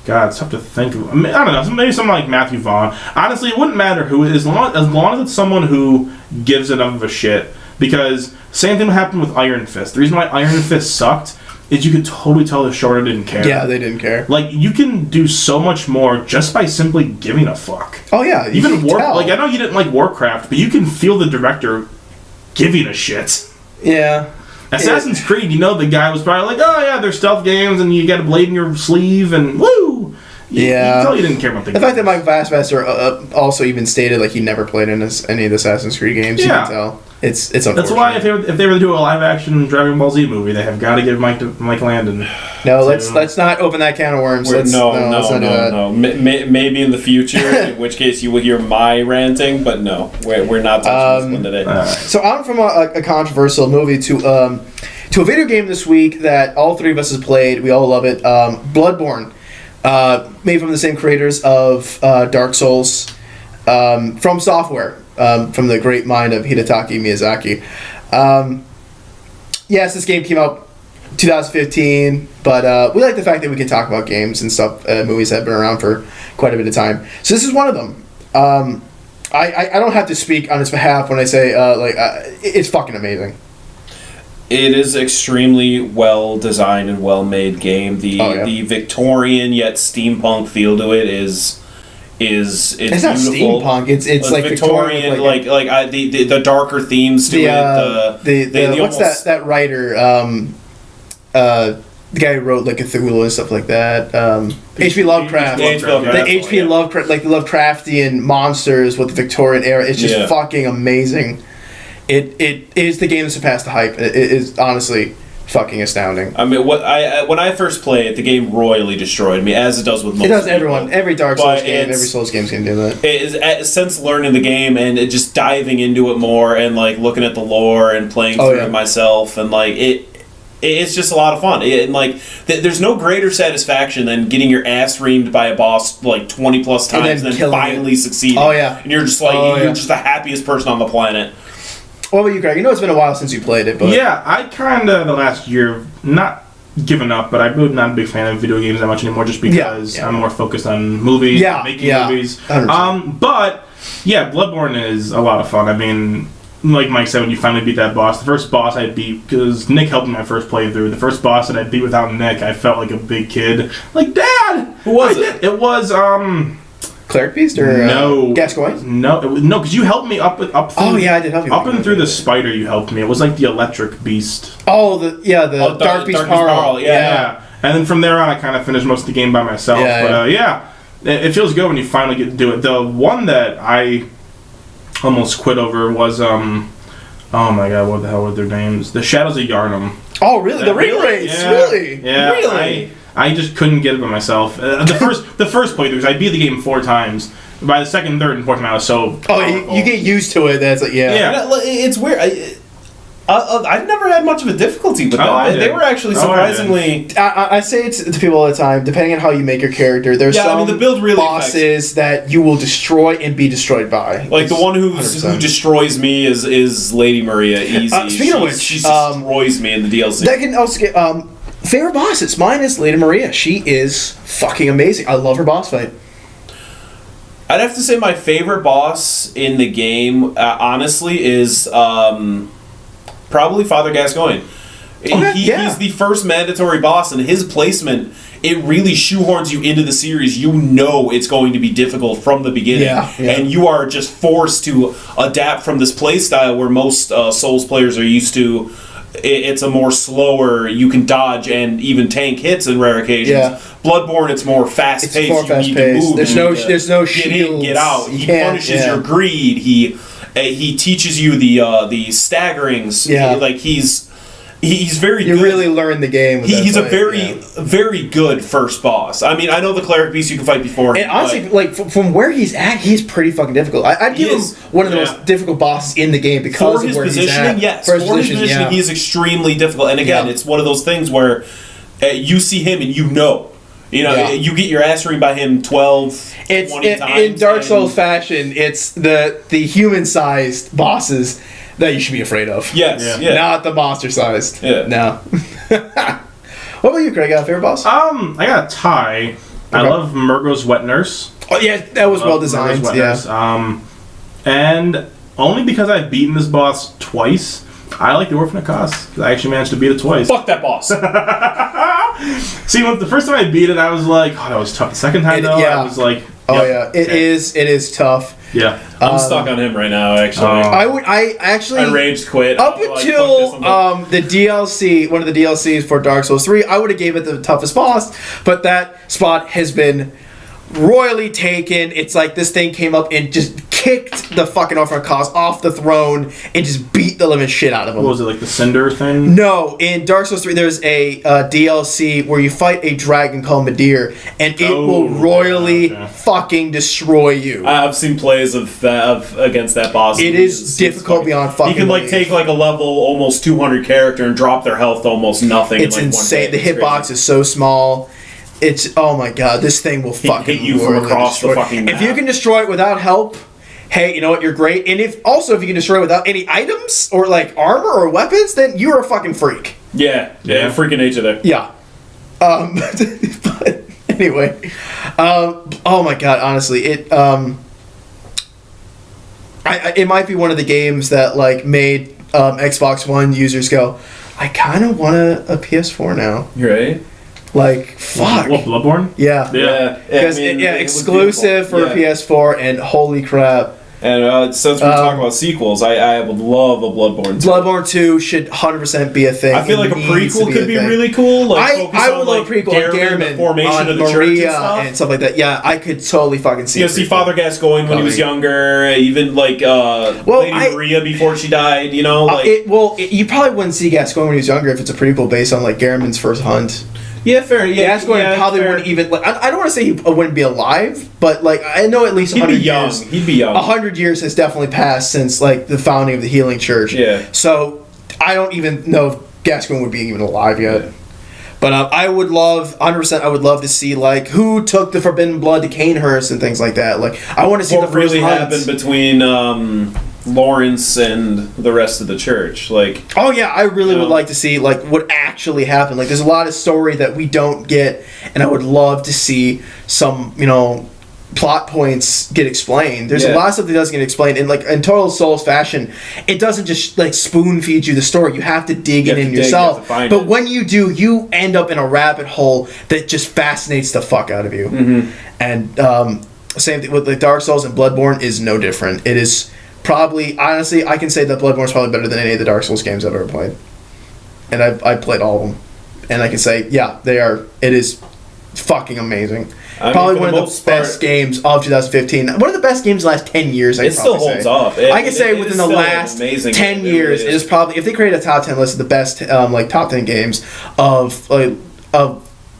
God, it's tough to think of. I don't know. Maybe someone like Matthew Vaughn. Honestly, it wouldn't matter who. As long as it's someone who gives enough of a shit. Because same thing happened with Iron Fist. The reason why Iron Fist sucked is you could totally tell the showrunner didn't care. Yeah, they didn't care. Like, you can do so much more just by simply giving a fuck. Oh yeah, even like I know you didn't like Warcraft, but you can feel the director giving a shit. Yeah. Assassin's Creed, the guy was probably like, oh yeah, they're stealth games and you got a blade in your sleeve and woo! You can tell you didn't care about the fact that Mike Fassbender also even stated like he never played in any of the Assassin's Creed games, you can tell. It's unfortunate. That's why if they were to do a live action Dragon Ball Z movie, they have got to give Mike Landon. No, let's not open that can of worms. No. Maybe in the future, in which case you will hear my ranting, but no, we're not touching this one today. So on from a controversial movie to a video game this week that all three of us have played. We all love it. Bloodborne, made from the same creators of Dark Souls, from Software. From the great mind of Hidetaka Miyazaki. Yes, this game came out 2015, but we like the fact that we can talk about games and stuff, movies that have been around for quite a bit of time. So this is one of them. I don't have to speak on its behalf when I say it's fucking amazing. It is extremely well designed and well made game. The Victorian yet steampunk feel to it is it's not beautiful. Steampunk. It's like Victorian, the darker themes to it. What's that writer? The guy who wrote like Cthulhu and stuff like that. H.P. Lovecraft. The H.P. Lovecraft, like the Lovecraftian monsters with the Victorian era. It's just fucking amazing. It is the game that surpassed the hype. It is honestly fucking astounding. I mean, when I first played it, the game royally destroyed me, as it does with most. It does everyone. Every Dark Souls game, every Souls game's gonna do that. It is since learning the game and just diving into it more and like looking at the lore and playing through it myself and like it's just a lot of fun. There's no greater satisfaction than getting your ass reamed by a boss like 20 plus times and then finally succeeding. Oh yeah, and you're just like you're just the happiest person on the planet. What about you, Greg? It's been a while since you played it, but yeah, I kind of the last year not given up, but I'm not a big fan of video games that much anymore, just because I'm more focused on movies, making movies. 100%. But yeah, Bloodborne is a lot of fun. I mean, like Mike said, when you finally beat that boss, the first boss I beat because Nick helped me my first playthrough. The first boss that I beat without Nick, I felt like a big kid. Like, Dad, who was it? It was Cleric Beast or no Gascoigne? No, because you helped me up. Oh yeah, I did help you. Up and through the spider, you helped me. It was like the electric beast. Oh, the Dark Beast Parl. Yeah. And then from there on, I kind of finished most of the game by myself. It feels good when you finally get to do it. The one that I almost quit over was oh my god, what the hell were their names? The Shadows of Yharnam. Oh really? The ring race? Really? Yeah. Really? I just couldn't get it by myself. The first playthroughs, I beat the game 4 times. By the second, third, and fourth time, I was so. You get used to it. That's It's weird. I've never had much of a difficulty with them. They were actually surprisingly. I say it to people all the time. Depending on how you make your character, there's some the build really bosses that you will destroy and be destroyed by. Like the one who destroys me is Lady Maria. Easy. Speaking of which, she destroys me in the DLC. That can also get favorite bosses. Mine is Lady Maria. She is fucking amazing. I love her boss fight. I'd have to say my favorite boss in the game, honestly, is probably Father Gascoigne. He's the first mandatory boss, and his placement it really shoehorns you into the series. You know it's going to be difficult from the beginning, and you are just forced to adapt from this play style where most Souls players are used to. It's a more slower, you can dodge and even tank hits in rare occasions. Yeah. Bloodborne, it's more fast paced. More fast paced. There's no get shields. in, get out. He punishes your greed. He teaches you the staggerings. Yeah. He's very good. You really learn the game. He's a very good first boss. I mean, I know the cleric beast you can fight before. And honestly, from where he's at, he's pretty fucking difficult. I'd give him one of the most difficult bosses in the game because of where he's at. Yes, for his positioning, he's extremely difficult. And again, it's one of those things where you see him and you know. You get your ass reamed by him 20 times. In Dark Souls fashion, it's the human-sized bosses that you should be afraid of. Yes, not the monster-sized. Yeah. No. What about you, Craig? Got a favorite boss? I got a tie. Okay. I love Murgo's Wet Nurse. Oh yeah, that was well designed. Yeah. And only because I've beaten this boss twice, I like the Orphan of Kos, because I actually managed to beat it twice. Fuck that boss. See, the first time I beat it, I was like, oh, that was tough. The second time, I was like, it is tough. Yeah. I'm stuck on him right now, actually. I rage quit. Up until the DLC, one of the DLCs for Dark Souls 3, I would have gave it the toughest boss, but that spot has been royally taken. It's like this thing came up and just kicked the fucking Orphan of Kos off the throne and just beat the living shit out of him. What was it, like the Cinder thing? No, in Dark Souls 3 there's a DLC where you fight a dragon called Midir, and it will royally fucking destroy you. I've seen plays of against that boss. It is difficult beyond fucking You can take a level almost 200 character and drop their health to almost nothing. It's insane. The hitbox is so small. It's, oh my god, this thing will fucking hit you from across the fucking map. If you can destroy it without help, hey, you know what, you're great. And if you can destroy it without any items or armor or weapons, then you're a fucking freak. Yeah, freaking nature there. Yeah. But anyway, oh my god, honestly, it might be one of the games that made Xbox One users go, I kind of want a PS4 now. You're right. Fuck. What, Bloodborne? Yeah. Because exclusive for PS4, and holy crap. And since we're talking about sequels, I would love a Bloodborne 2. Bloodborne 2 should 100% be a thing. I feel like a prequel could be really cool. I would love a prequel on Gehrman, formation of the Maria, church and stuff like that. Yeah, I could totally fucking see. You see Father Gascoigne when he was younger, even Lady Maria before she died. You you probably wouldn't see Gascoigne when he was younger if it's a prequel based on Gehrman's first hunt. Yeah, fair. Yeah, Gascoigne probably wouldn't even. I don't want to say he wouldn't be alive, but I know at least 100 years. He'd be young. 100 years has definitely passed since the founding of the Healing Church. Yeah. So I don't even know if Gascoigne would be even alive yet. Yeah. But I would love 100%. I would love to see who took the forbidden blood to Canehurst and things like that. I want to see what the first really hunts. happened between Lawrence and the rest of the church. Oh yeah, I really would like to see what actually happened. There's a lot of story that we don't get, and I would love to see some plot points get explained. There's a lot of stuff that doesn't get explained, and in total Souls fashion, it doesn't just spoon feed you the story. You have to dig in yourself. But when you do, you end up in a rabbit hole that just fascinates the fuck out of you. Mm-hmm. And same thing with Dark Souls, and Bloodborne is no different. It is probably, honestly, I can say that Bloodborne is probably better than any of the Dark Souls games I've ever played. And I've played all of them. And I can say, yeah, they are. It is fucking amazing. Probably one of the best games of 2015. One of the best games in the last 10 years, It still holds up. I can say within the last 10 years, it is probably, if they create a top 10 list of the best top 10 games of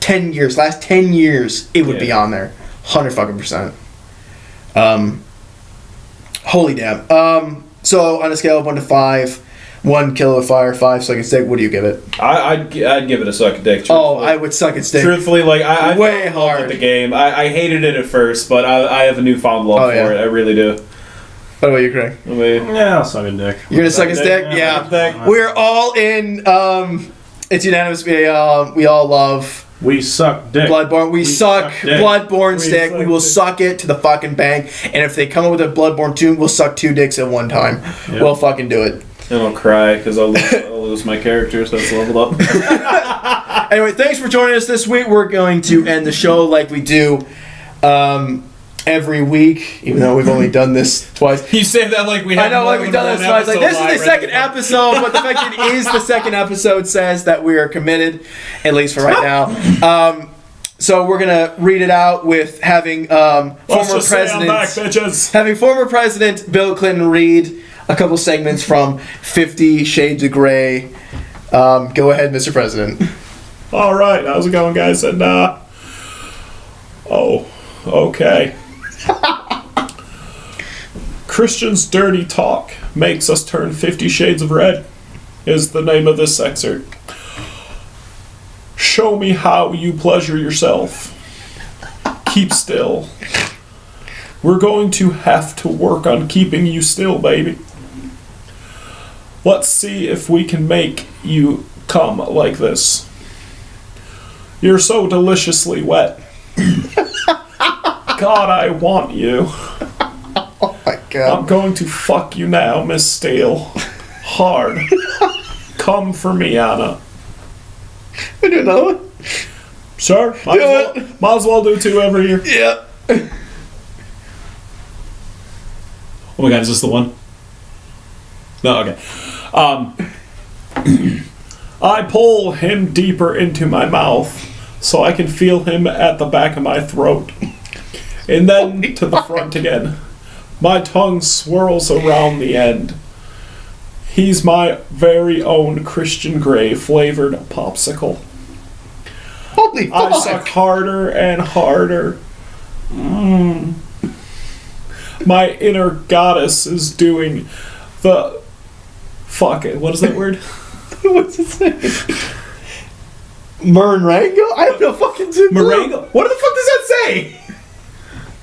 10 years, last 10 years, it would be on there. 100%. Holy damn. So on a scale of 1 to 5, 1 kilo of fire, 5 suck and stick, what do you give it? I'd give it a suck and dick. Truthfully. Oh, I would suck and stick. Truthfully, I way fell in love hard with the game. I hated it at first, but I have a newfound love for it. I really do. What about you, Craig? Yeah, I'll suck a dick. You're gonna suck a stick? Yeah. We're all in. It's unanimous. We all love. We suck dick. Bloodborne. We suck Bloodborne stick. We will suck it to the fucking bank. And if they come up with a Bloodborne 2, we'll suck 2 dicks at one time. Yep. We'll fucking do it. And I'll cry because I'll lose my characters that's leveled up. Anyway, thanks for joining us this week. We're going to end the show like we do every week, even though we've only done this twice. You say that like we have. I know, like we've done this twice. Like, this is the second episode, but the fact that it is the second episode says that we are committed, at least for right now. So we're gonna read it out with having former President Bill Clinton read a couple segments from 50 Shades of Grey. Go ahead, Mr. President. All right, how's it going, guys? And okay. Christian's dirty talk makes us turn 50 Shades of Red is the name of this excerpt. Show me how you pleasure yourself. Keep still. We're going to have to work on keeping you still, baby. Let's see if we can make you come like this. You're so deliciously wet. God, I want you. Oh my God. I'm going to fuck you now, Miss Steele. Hard. Come for me, Anna. We do another one? Sure. Might as well do 2 every year. Yeah. Oh my God, is this the one? No, okay. I pull him deeper into my mouth so I can feel him at the back of my throat. And then to the front again. My tongue swirls around the end. He's my very own Christian Grey flavored popsicle. Holy fuck. I suck harder and harder. My inner goddess is doing the... Fuck it, what is that word? What's his name? Meringue? I have no fucking clue. Meringue? What the fuck does that say?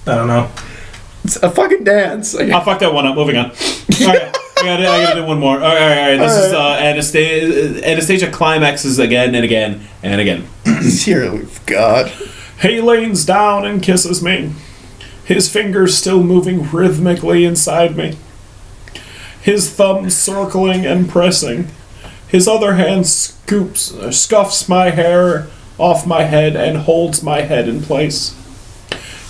I don't know. It's a fucking dance. I'll fuck that one up. Moving on. Alright, I gotta do one more. Alright. This is Anastasia climaxes again and again and again. Dear God. He leans down and kisses me. His fingers still moving rhythmically inside me. His thumbs circling and pressing. His other hand scuffs my hair off my head and holds my head in place.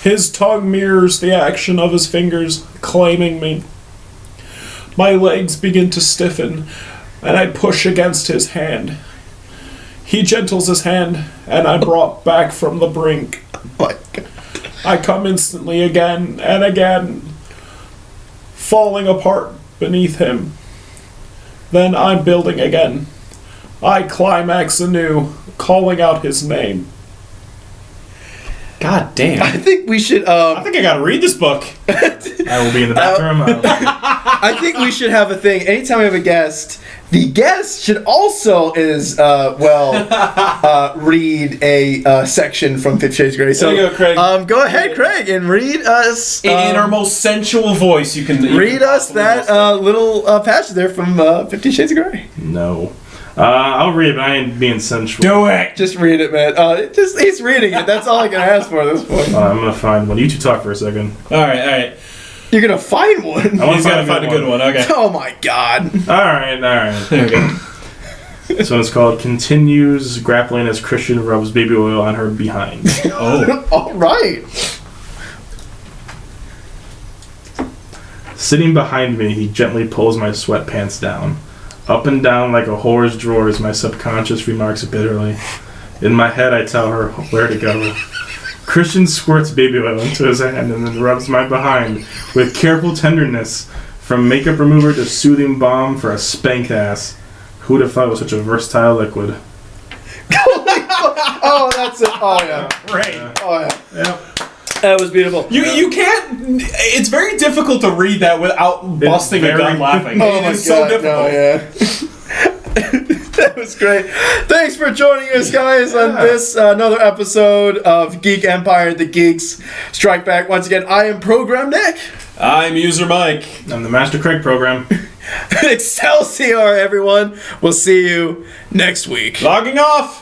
His tongue mirrors the action of his fingers, claiming me. My legs begin to stiffen, and I push against his hand. He gentles his hand, and I'm brought back from the brink. Oh my God. I come instantly again and again, falling apart beneath him. Then I'm building again. I climax anew, calling out his name. God damn. I think we should. I think I gotta read this book. I will be in the bathroom. I think we should have a thing. Anytime we have a guest, the guest should also read a section from 50 Shades of Grey. So There you go, Craig. Go ahead, Craig, and read us In our most sensual voice, you can read us that little passage there from 50 Shades of Grey. No. I'll read it, but I ain't being sensual. Do it. Just read it, man. He's reading it. That's all I can ask for at this point. I'm gonna find one. You two talk for a second. All right. You're gonna find one. He's gotta find a good one. Okay. Oh my God. All right. There we go. This one's called "Continues Grappling as Christian Rubs Baby Oil on Her Behind." Oh. All right. Sitting behind me, he gently pulls my sweatpants down. Up and down like a whore's drawers, my subconscious remarks bitterly. In my head, I tell her where to go. Christian squirts baby oil into his hand and then rubs my behind with careful tenderness, from makeup remover to soothing balm for a spanked ass. Who'd have thought it was such a versatile liquid? Oh, that's it. Oh, yeah. Great. Oh, yeah. Yep. That was beautiful. You can't. It's very difficult to read that without busting a gun laughing. Oh my It's God, so difficult. no, yeah. That was great. Thanks for joining us, guys, on this another episode of Geek Empire, the Geeks Strike Back. Once again, I am Program Nick. I'm User Mike. I'm the Master Craig program. Excelsior, everyone. We'll see you next week. Logging off.